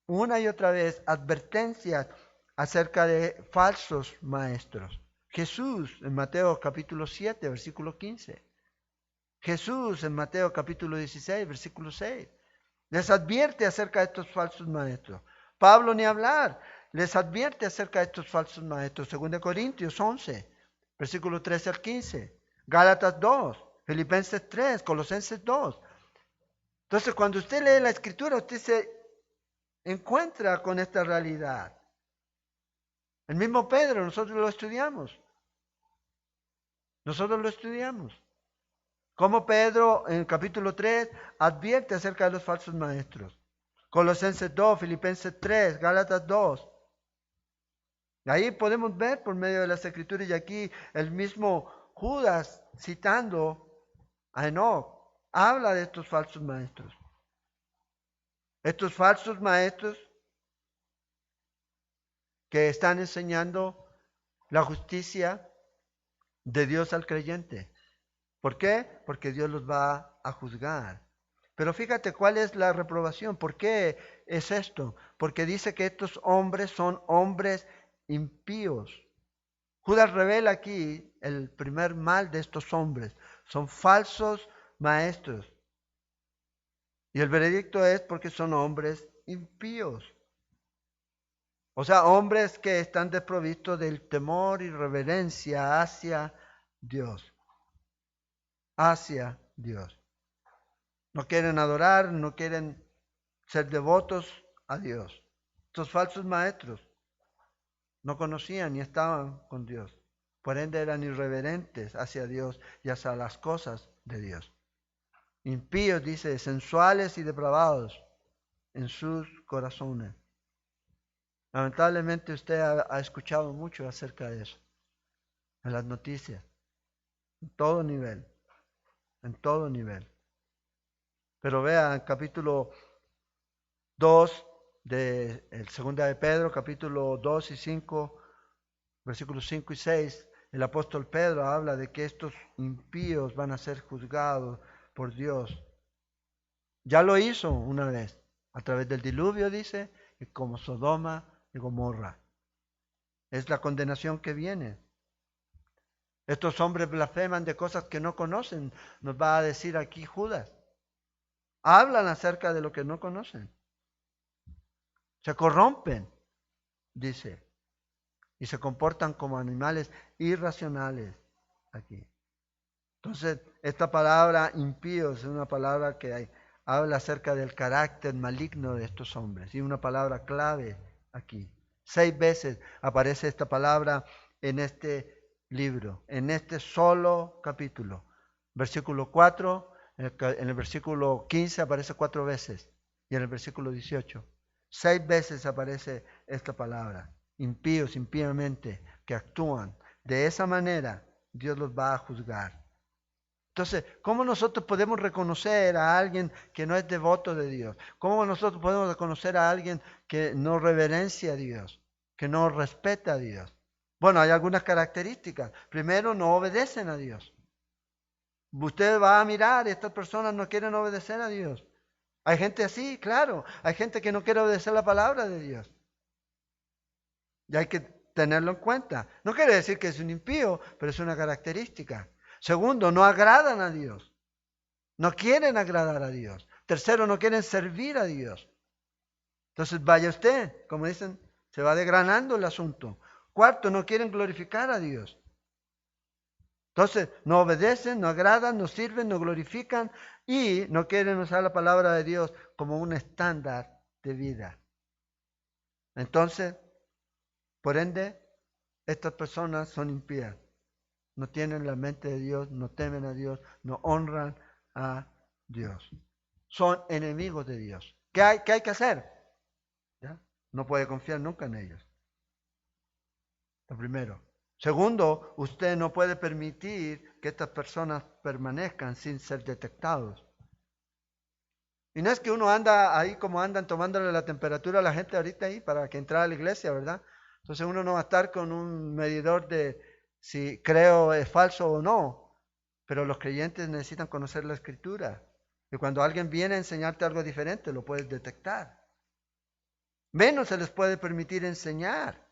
una y otra vez advertencias acerca de falsos maestros. Jesús en Mateo capítulo 7, versículo 15. Jesús en Mateo capítulo 16, versículo 6. Les advierte acerca de estos falsos maestros. Pablo ni hablar, les advierte acerca de estos falsos maestros. 2 Corintios 11, versículo 13 al 15. Gálatas 2, Filipenses 3, Colosenses 2. Entonces, cuando usted lee la Escritura, usted se encuentra con esta realidad. El mismo Pedro, nosotros lo estudiamos. Nosotros lo estudiamos. Como Pedro en el capítulo 3 advierte acerca de los falsos maestros. Colosenses 2, Filipenses 3, Gálatas 2. Ahí podemos ver por medio de las Escrituras y aquí el mismo Judas citando a Enoc habla de estos falsos maestros. Estos falsos maestros que están enseñando la justicia de Dios al creyente. ¿Por qué? Porque Dios los va a juzgar. Pero fíjate cuál es la reprobación. ¿Por qué es esto? Porque dice que estos hombres son hombres impíos. Judas revela aquí el primer mal de estos hombres. Son falsos maestros. Y el veredicto es porque son hombres impíos. O sea, hombres que están desprovistos del temor y reverencia hacia Dios. Hacia Dios. No quieren adorar, no quieren ser devotos a Dios. Estos falsos maestros no conocían ni estaban con Dios. Por ende eran irreverentes hacia Dios y hacia las cosas de Dios. Impíos, dice, sensuales y depravados en sus corazones. Lamentablemente usted ha escuchado mucho acerca de eso en las noticias, en todo nivel, en todo nivel. Pero vea, en capítulo 2 de el 2 de Pedro, capítulo 2 y 5, versículos 5 y 6, el apóstol Pedro habla de que estos impíos van a ser juzgados por Dios. Ya lo hizo una vez, a través del diluvio, dice, y como Sodoma y Gomorra. Es la condenación que viene. Estos hombres blasfeman de cosas que no conocen, nos va a decir aquí Judas. Hablan acerca de lo que no conocen. Se corrompen, dice, y se comportan como animales irracionales aquí. Entonces, esta palabra impíos es una palabra que habla acerca del carácter maligno de estos hombres, y una palabra clave aquí. 6 veces aparece esta palabra en este libro, en este solo capítulo. Versículo 4, en el versículo 15 aparece 4 veces, y en el versículo 18. 6 veces aparece esta palabra. Impíos, impíamente, que actúan. De esa manera, Dios los va a juzgar. Entonces, ¿cómo nosotros podemos reconocer a alguien que no es devoto de Dios? ¿Cómo nosotros podemos reconocer a alguien que no reverencia a Dios, que no respeta a Dios? Bueno, hay algunas características. Primero, no obedecen a Dios. Usted va a mirar, estas personas no quieren obedecer a Dios. Hay gente así, claro. Hay gente que no quiere obedecer la palabra de Dios. Y hay que tenerlo en cuenta. No quiere decir que es un impío, pero es una característica. Segundo, no agradan a Dios. No quieren agradar a Dios. Tercero, no quieren servir a Dios. Entonces vaya usted, como dicen, se va desgranando el asunto. Cuarto, no quieren glorificar a Dios. Entonces, no obedecen, no agradan, no sirven, no glorifican y no quieren usar la palabra de Dios como un estándar de vida. Entonces, por ende, estas personas son impías. No tienen la mente de Dios, no temen a Dios, no honran a Dios. Son enemigos de Dios. ¿Qué hay que hacer? ¿Ya? No puede confiar nunca en ellos. Lo primero. Segundo, usted no puede permitir que estas personas permanezcan sin ser detectados. Y no es que uno anda ahí como andan tomándole la temperatura a la gente ahorita ahí para que entre a la iglesia, ¿verdad? Entonces uno no va a estar con un medidor de si creo es falso o no. Pero los creyentes necesitan conocer la escritura. Y cuando alguien viene a enseñarte algo diferente, lo puedes detectar. Menos se les puede permitir enseñar.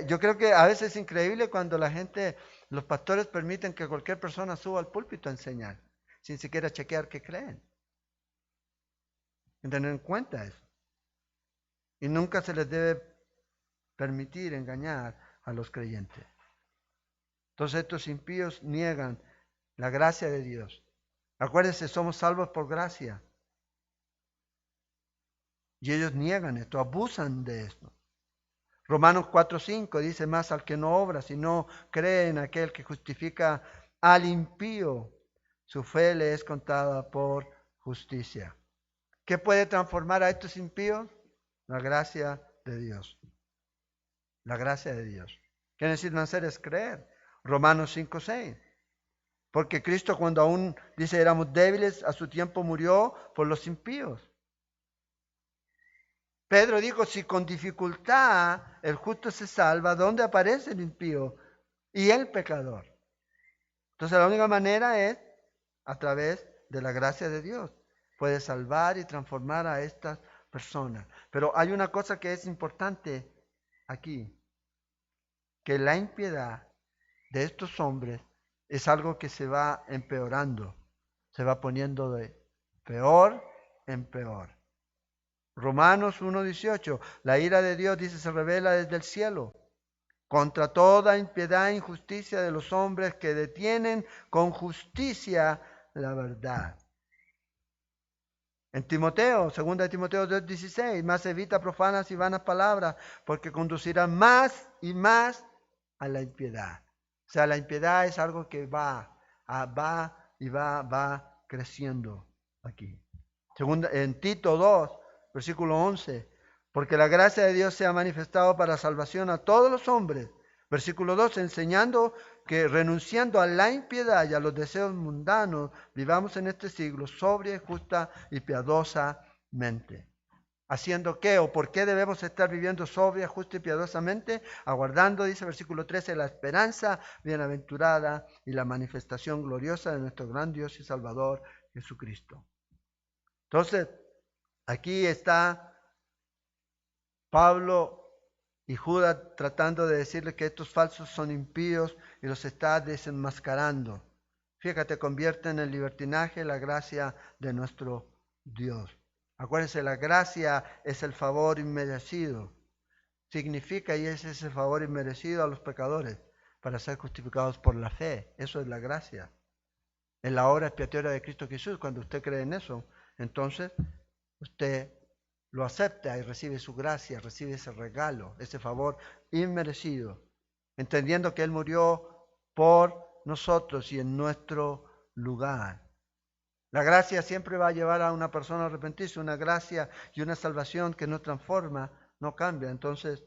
Yo creo que a veces es increíble cuando la gente, los pastores permiten que cualquier persona suba al púlpito a enseñar, sin siquiera chequear qué creen. Y tener en cuenta eso. Y nunca se les debe permitir engañar a los creyentes. Entonces estos impíos niegan la gracia de Dios. Acuérdense, somos salvos por gracia. Y ellos niegan esto, abusan de esto. Romanos 4:5 dice más al que no obra, sino cree en aquel que justifica al impío. Su fe le es contada por justicia. ¿Qué puede transformar a estos impíos? La gracia de Dios. La gracia de Dios. ¿Qué necesitan hacer? Es creer. Romanos 5:6. Porque Cristo cuando aún, dice, éramos débiles, a su tiempo murió por los impíos. Pedro dijo, si con dificultad el justo se salva, ¿dónde aparece el impío y el pecador? Entonces la única manera es a través de la gracia de Dios. Puede salvar y transformar a estas personas. Pero hay una cosa que es importante aquí, que la impiedad de estos hombres es algo que se va empeorando, se va poniendo de peor en peor. Romanos 1:18, la ira de Dios, dice, se revela desde el cielo contra toda impiedad e injusticia de los hombres que detienen con justicia la verdad. En Timoteo, 2 Timoteo 2:16, más evita profanas y vanas palabras, porque conducirán más y más a la impiedad. O sea, la impiedad es algo que va creciendo aquí. En Tito 2, versículo 11, porque la gracia de Dios se ha manifestado para salvación a todos los hombres. Versículo 2, enseñando que renunciando a la impiedad y a los deseos mundanos, vivamos en este siglo sobria, justa y piadosamente. ¿Haciendo qué o por qué debemos estar viviendo sobria, justa y piadosamente? Aguardando, dice versículo 13, la esperanza bienaventurada y la manifestación gloriosa de nuestro gran Dios y Salvador Jesucristo. Entonces, aquí está Pablo y Judas tratando de decirle que estos falsos son impíos y los está desenmascarando. Fíjate, convierten en libertinaje la gracia de nuestro Dios. Acuérdense, la gracia es el favor inmerecido. Significa y es ese favor inmerecido a los pecadores para ser justificados por la fe. Eso es la gracia. En la obra expiatoria de Cristo Jesús, cuando usted cree en eso, entonces usted lo acepta y recibe su gracia, recibe ese regalo, ese favor inmerecido, entendiendo que Él murió por nosotros y en nuestro lugar. La gracia siempre va a llevar a una persona a arrepentirse. Una gracia y una salvación que no transforma, no cambia. Entonces,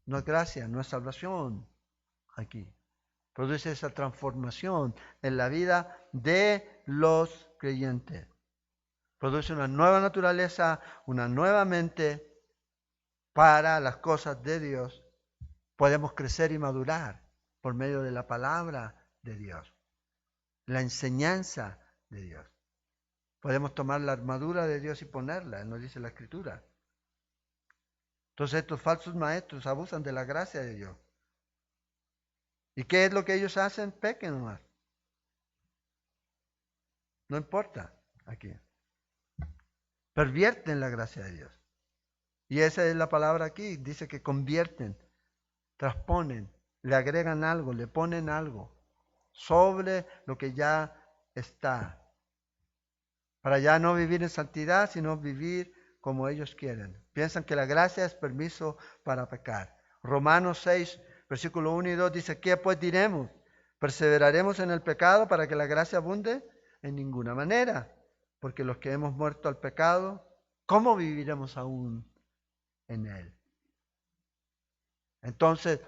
no es gracia, no es salvación aquí. Produce esa transformación en la vida de los creyentes. Produce una nueva naturaleza, una nueva mente para las cosas de Dios. Podemos crecer y madurar por medio de la palabra de Dios, la enseñanza de Dios. Podemos tomar la armadura de Dios y ponerla, nos dice la Escritura. Entonces estos falsos maestros abusan de la gracia de Dios. ¿Y qué es lo que ellos hacen? Pequen nomás. No importa aquí. Pervierten la gracia de Dios. Y esa es la palabra aquí. Dice que convierten, transponen, le agregan algo, le ponen algo sobre lo que ya está. Para ya no vivir en santidad, sino vivir como ellos quieren. Piensan que la gracia es permiso para pecar. Romanos 6, versículo 1 y 2 dice, ¿qué pues diremos? ¿Perseveraremos en el pecado para que la gracia abunde? En ninguna manera. Porque los que hemos muerto al pecado, ¿cómo viviremos aún en él? Entonces,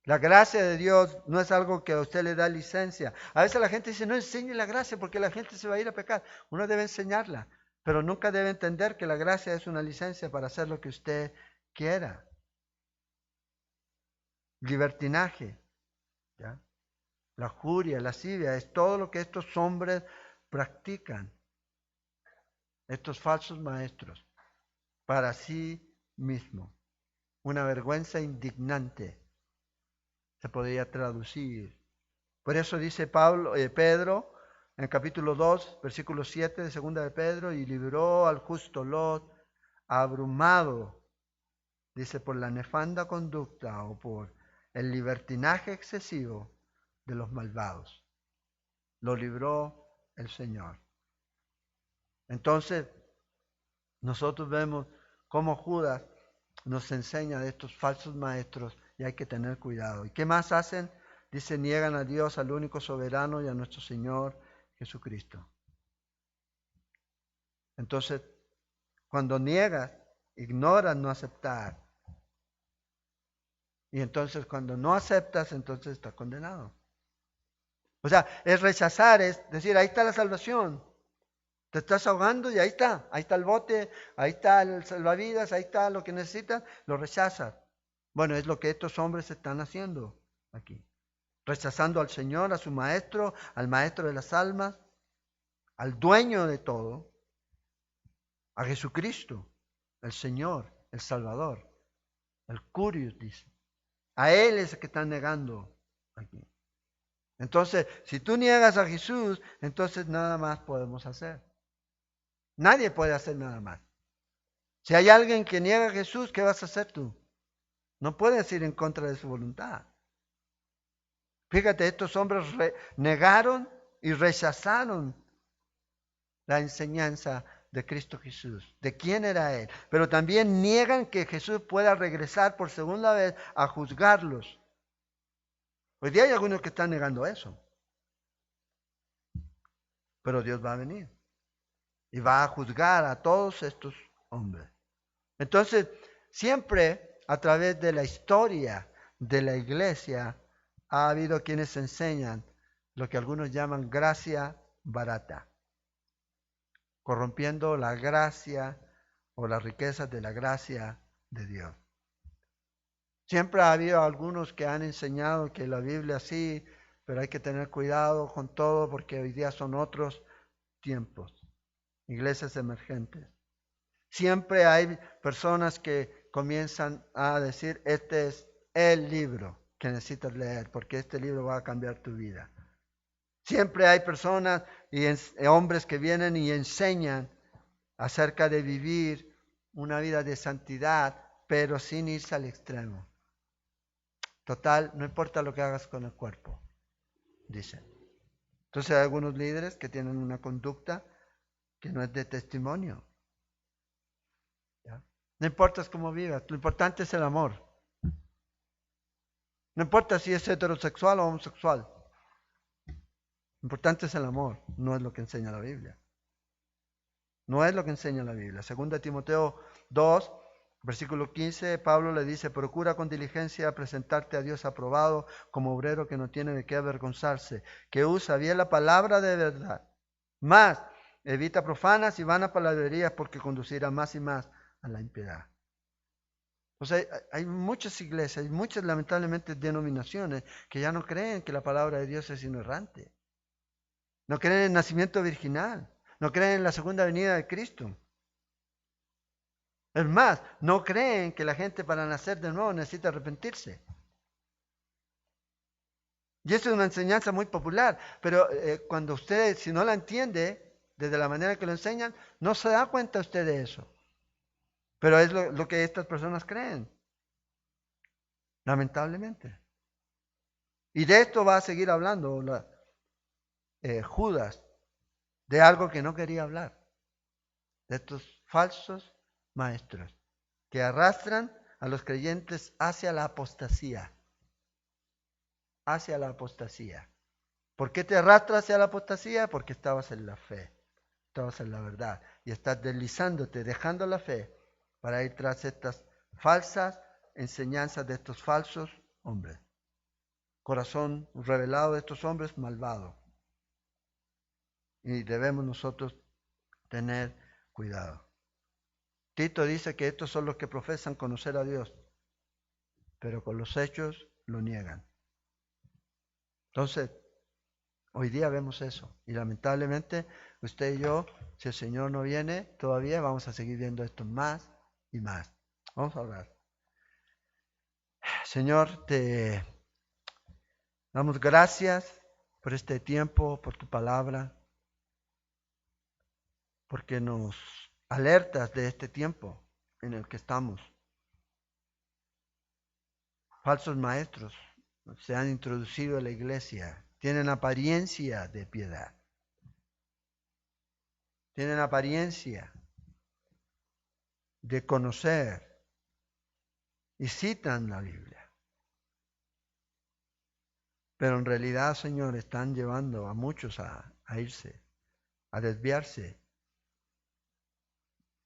la gracia de Dios no es algo que a usted le da licencia. A veces la gente dice, no enseñe la gracia porque la gente se va a ir a pecar. Uno debe enseñarla, pero nunca debe entender que la gracia es una licencia para hacer lo que usted quiera. Libertinaje, ¿ya? La lujuria, la lascivia, es todo lo que estos hombres practican, estos falsos maestros, para sí mismos. Una vergüenza indignante se podría traducir. Por eso dice Pedro en capítulo 2, versículo 7 de 2 de Pedro, y libró al justo Lot abrumado, dice, por la nefanda conducta o por el libertinaje excesivo de los malvados. Lo libró el Señor. Entonces, nosotros vemos cómo Judas nos enseña de estos falsos maestros y hay que tener cuidado. ¿Y qué más hacen? Dice, niegan a Dios, al único soberano y a nuestro Señor Jesucristo. Entonces, cuando niegas, ignoras no aceptar. Y entonces cuando no aceptas, entonces estás condenado. O sea, es rechazar, es decir, ahí está la salvación. Te estás ahogando y ahí está el bote, ahí está el salvavidas, ahí está lo que necesitas, lo rechazas. Bueno, es lo que estos hombres están haciendo aquí. Rechazando al Señor, a su maestro, al maestro de las almas, al dueño de todo, a Jesucristo, el Señor, el Salvador, el Curios, dice. A Él es el que están negando aquí. Entonces, si tú niegas a Jesús, entonces nada más podemos hacer. Nadie puede hacer nada más. Si hay alguien que niega a Jesús, ¿qué vas a hacer tú? No puedes ir en contra de su voluntad. Fíjate, estos hombres negaron y rechazaron la enseñanza de Cristo Jesús, de quién era Él. Pero también niegan que Jesús pueda regresar por segunda vez a juzgarlos. Hoy día hay algunos que están negando eso. Pero Dios va a venir y va a juzgar a todos estos hombres. Entonces, siempre a través de la historia de la iglesia ha habido quienes enseñan lo que algunos llaman gracia barata, corrompiendo la gracia o las riquezas de la gracia de Dios. Siempre ha habido algunos que han enseñado que la Biblia sí, pero hay que tener cuidado con todo porque hoy día son otros tiempos, iglesias emergentes. Siempre hay personas que comienzan a decir, este es el libro que necesitas leer, porque este libro va a cambiar tu vida. Siempre hay personas y hombres que vienen y enseñan acerca de vivir una vida de santidad, pero sin irse al extremo. Total, no importa lo que hagas con el cuerpo, dicen. Entonces hay algunos líderes que tienen una conducta que no es de testimonio. ¿Ya? No importa cómo vivas, lo importante es el amor. No importa si es heterosexual o homosexual. Lo importante es el amor, no es lo que enseña la Biblia. No es lo que enseña la Biblia. Segunda Timoteo 2, versículo 15, Pablo le dice, procura con diligencia presentarte a Dios aprobado como obrero que no tiene de qué avergonzarse, que usa bien la palabra de verdad. Más, evita profanas y vanas palabrerías porque conducirá más y más a la impiedad. O sea, hay muchas iglesias, hay muchas lamentablemente denominaciones que ya no creen que la palabra de Dios es inerrante. No creen en el nacimiento virginal. No creen en la segunda venida de Cristo. Es más, no creen que la gente para nacer de nuevo necesita arrepentirse. Y eso es una enseñanza muy popular, pero cuando usted, si no la entiende, desde la manera que lo enseñan, no se da cuenta usted de eso. Pero es lo que estas personas creen, lamentablemente. Y de esto va a seguir hablando Judas, de algo que no quería hablar, de estos falsos maestros que arrastran a los creyentes hacia la apostasía. Hacia la apostasía. ¿Por qué te arrastras hacia la apostasía? Porque estabas en la fe, estabas en la verdad y estás deslizándote, dejando la fe para ir tras estas falsas enseñanzas de estos falsos hombres. Corazón revelado de estos hombres malvados. Y debemos nosotros tener cuidado. Tito dice que estos son los que profesan conocer a Dios, pero con los hechos lo niegan. Entonces, hoy día vemos eso. Y lamentablemente, usted y yo, si el Señor no viene, todavía vamos a seguir viendo esto más y más. Vamos a orar. Señor, te damos gracias por este tiempo, por tu palabra, porque nos alertas de este tiempo en el que estamos. Falsos maestros se han introducido en la iglesia, tienen apariencia de piedad, tienen apariencia de conocer y citan la Biblia. Pero en realidad, Señor, están llevando a muchos a irse, a desviarse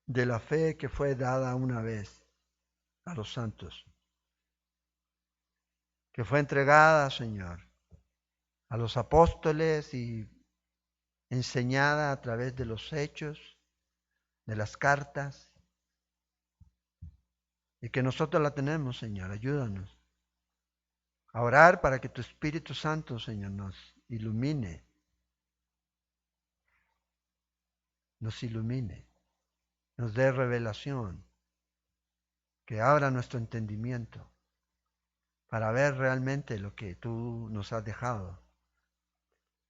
de la fe que fue dada una vez a los santos, que fue entregada, Señor, a los apóstoles y enseñada a través de los hechos, de las cartas, y que nosotros la tenemos, Señor. Ayúdanos a orar para que tu Espíritu Santo, Señor, nos ilumine, nos dé revelación, que abra nuestro entendimiento para ver realmente lo que tú nos has dejado,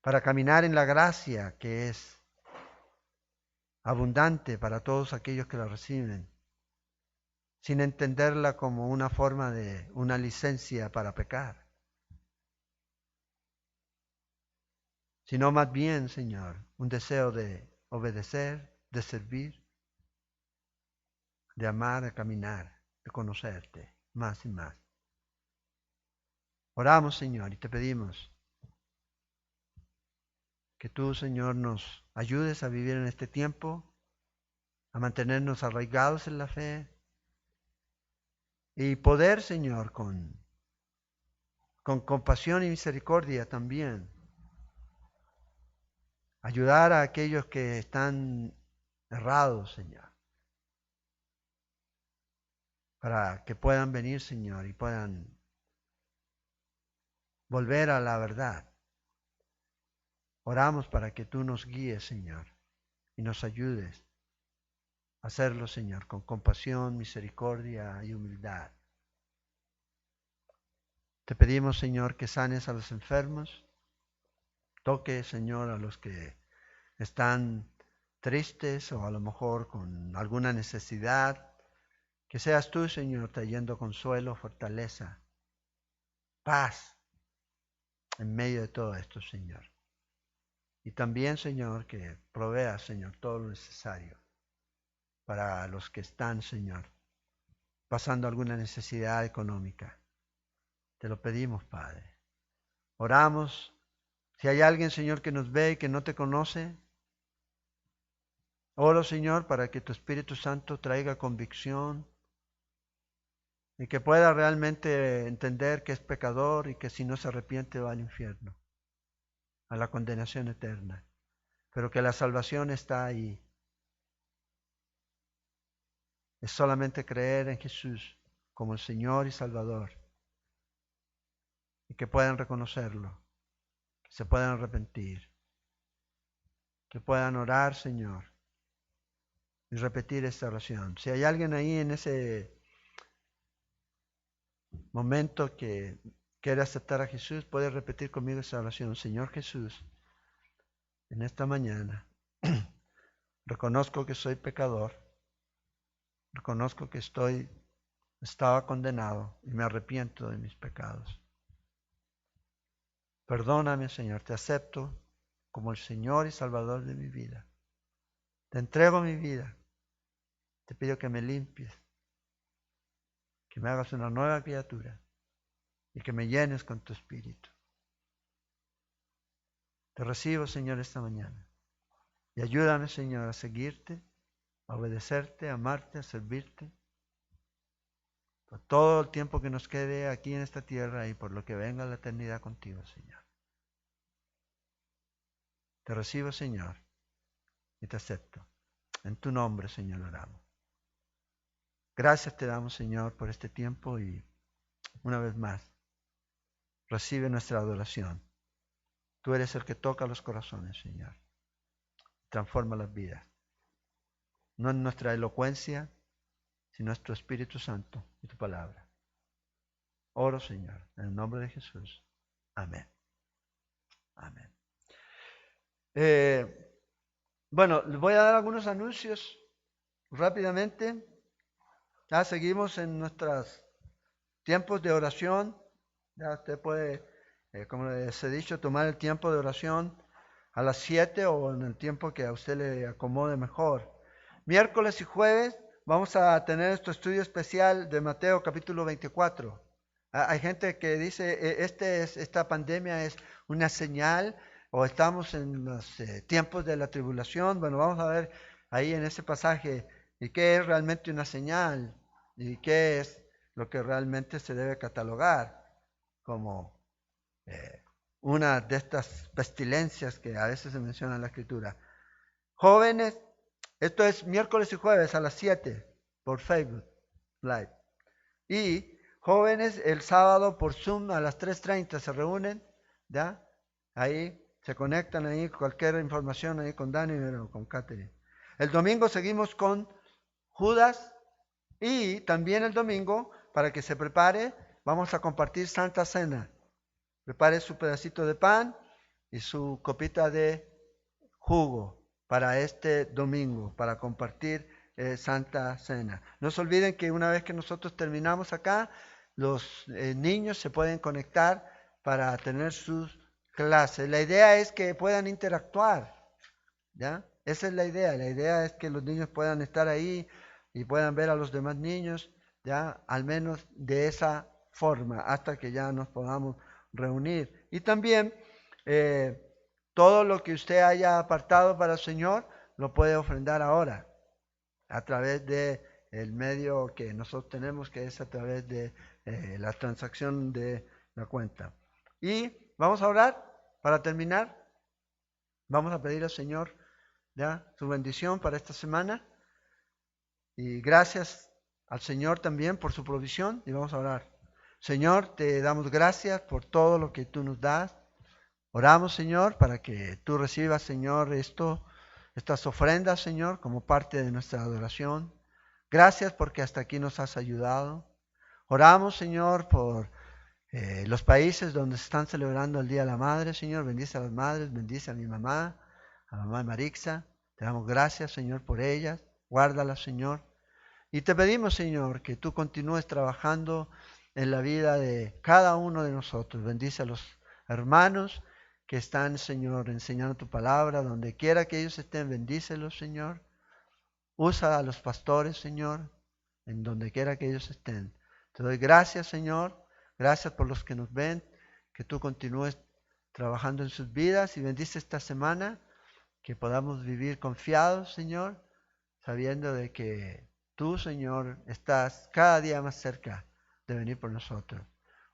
para caminar en la gracia que es abundante para todos aquellos que la reciben, sin entenderla como una forma de una licencia para pecar, sino más bien, Señor, un deseo de obedecer, de servir, de amar, de caminar, de conocerte más y más. Oramos, Señor, y te pedimos que tú, Señor, nos ayudes a vivir en este tiempo, a mantenernos arraigados en la fe y poder, Señor, con compasión y misericordia también, ayudar a aquellos que están errados, Señor, para que puedan venir, Señor, y puedan volver a la verdad. Oramos para que tú nos guíes, Señor, y nos ayudes a hacerlo, Señor, con compasión, misericordia y humildad. Te pedimos, Señor, que sanes a los enfermos. Toque, Señor, a los que están tristes o a lo mejor con alguna necesidad. Que seas tú, Señor, trayendo consuelo, fortaleza, paz en medio de todo esto, Señor. Y también, Señor, que proveas, Señor, todo lo necesario para los que están, Señor, pasando alguna necesidad económica. Te lo pedimos, Padre. Oramos. Si hay alguien, Señor, que nos ve y que no te conoce, Oro, Señor, para que tu Espíritu Santo traiga convicción y que pueda realmente entender que es pecador y que si no se arrepiente va al infierno, a la condenación eterna, pero que la salvación está ahí. Es solamente creer en Jesús como el Señor y Salvador y que puedan reconocerlo, que se puedan arrepentir, que puedan orar, Señor, y repetir esta oración. Si hay alguien ahí en ese momento que quiere aceptar a Jesús, puede repetir conmigo esta oración. Señor Jesús, en esta mañana reconozco que soy pecador, reconozco que estaba condenado y me arrepiento de mis pecados. Perdóname, Señor, te acepto como el Señor y Salvador de mi vida. Te entrego mi vida. Te pido que me limpies, que me hagas una nueva criatura y que me llenes con tu Espíritu. Te recibo, Señor, esta mañana. Y ayúdame, Señor, a seguirte, a obedecerte, a amarte, a servirte, por todo el tiempo que nos quede aquí en esta tierra y por lo que venga la eternidad contigo, Señor. Te recibo, Señor, y te acepto. En tu nombre, Señor, oramos. Gracias te damos, Señor, por este tiempo y una vez más, recibe nuestra adoración. Tú eres el que toca los corazones, Señor. Transforma las vidas. No en nuestra elocuencia, sino en tu Espíritu Santo y tu palabra. Oro, Señor, en el nombre de Jesús. Amén. Amén. Bueno, les voy a dar algunos anuncios rápidamente. Ya seguimos en nuestros tiempos de oración. Ya usted puede, como les he dicho, tomar el tiempo de oración a las 7 o en el tiempo que a usted le acomode mejor. Miércoles y jueves vamos a tener nuestro estudio especial de Mateo capítulo 24. Hay gente que dice, esta pandemia es una señal o estamos en los tiempos de la tribulación. Bueno, vamos a ver ahí en ese pasaje y qué es realmente una señal y qué es lo que realmente se debe catalogar como una de estas pestilencias que a veces se menciona en la Escritura. Jóvenes, esto es miércoles y jueves a las 7 por Facebook Live. Y jóvenes el sábado por Zoom a las 3:30 se reúnen, ¿ya? Ahí se conectan ahí, cualquier información ahí con Dani o con Catherine. El domingo seguimos con Judas y también el domingo, para que se prepare, vamos a compartir Santa Cena. Prepare su pedacito de pan y su copita de jugo para este domingo, para compartir Santa Cena. No se olviden que una vez que nosotros terminamos acá, los niños se pueden conectar para tener sus clases. La idea es que puedan interactuar, ¿ya? Esa es la idea. La idea es que los niños puedan estar ahí y puedan ver a los demás niños, ¿ya? Al menos de esa forma, hasta que ya nos podamos reunir. Y también todo lo que usted haya apartado para el Señor lo puede ofrendar ahora a través de el medio que nosotros tenemos, que es a través de la transacción de la cuenta. Y vamos a orar para terminar. Vamos a pedir al Señor ya su bendición para esta semana. Y gracias al Señor también por su provisión. Y vamos a orar. Señor, te damos gracias por todo lo que tú nos das. Oramos, Señor, para que tú recibas, Señor, estas ofrendas, Señor, como parte de nuestra adoración. Gracias porque hasta aquí nos has ayudado. Oramos, Señor, por los países donde se están celebrando el Día de la Madre, Señor. Bendice a las madres, bendice a mi mamá, a la mamá de Marixa. Te damos gracias, Señor, por ellas. Guárdalas, Señor. Y te pedimos, Señor, que tú continúes trabajando en la vida de cada uno de nosotros. Bendice a los hermanos que están, Señor, enseñando tu palabra. Donde quiera que ellos estén, bendícelos, Señor. Usa a los pastores, Señor, en donde quiera que ellos estén. Te doy gracias, Señor. Gracias por los que nos ven. Que tú continúes trabajando en sus vidas y bendice esta semana. Que podamos vivir confiados, Señor, sabiendo de que tú, Señor, estás cada día más cerca de venir por nosotros.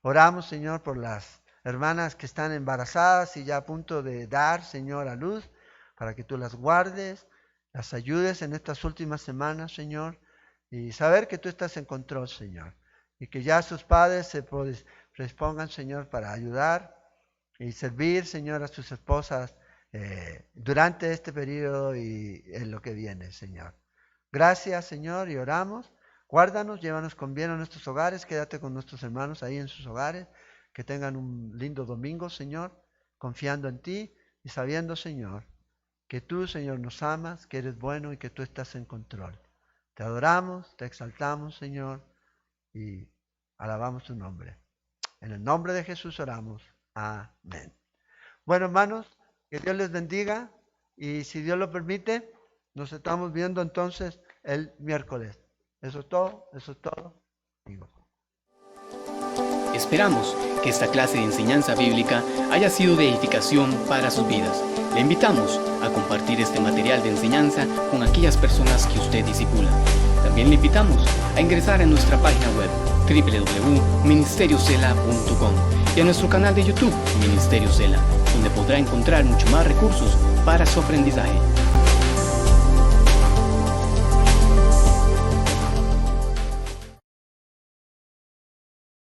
Oramos, Señor, por las hermanas que están embarazadas y ya a punto de dar, Señor, a luz, para que tú las guardes, las ayudes en estas últimas semanas, Señor, y saber que tú estás en control, Señor, y que ya sus padres se predispongan, Señor, para ayudar y servir, Señor, a sus esposas durante este periodo y en lo que viene, Señor. Gracias, Señor, y oramos. Guárdanos, llévanos con bien a nuestros hogares, quédate con nuestros hermanos ahí en sus hogares, que tengan un lindo domingo, Señor, confiando en ti y sabiendo, Señor, que tú, Señor, nos amas, que eres bueno y que tú estás en control. Te adoramos, te exaltamos, Señor, y alabamos tu nombre. En el nombre de Jesús oramos. Amén. Bueno, hermanos, que Dios les bendiga y si Dios lo permite, nos estamos viendo entonces el miércoles. Eso es todo, eso es todo. Esperamos que esta clase de enseñanza bíblica haya sido de edificación para sus vidas. Le invitamos a compartir este material de enseñanza con aquellas personas que usted discipula. También le invitamos a ingresar a nuestra página web www.ministeriosela.com y a nuestro canal de YouTube Ministerio Sela, donde podrá encontrar mucho más recursos para su aprendizaje.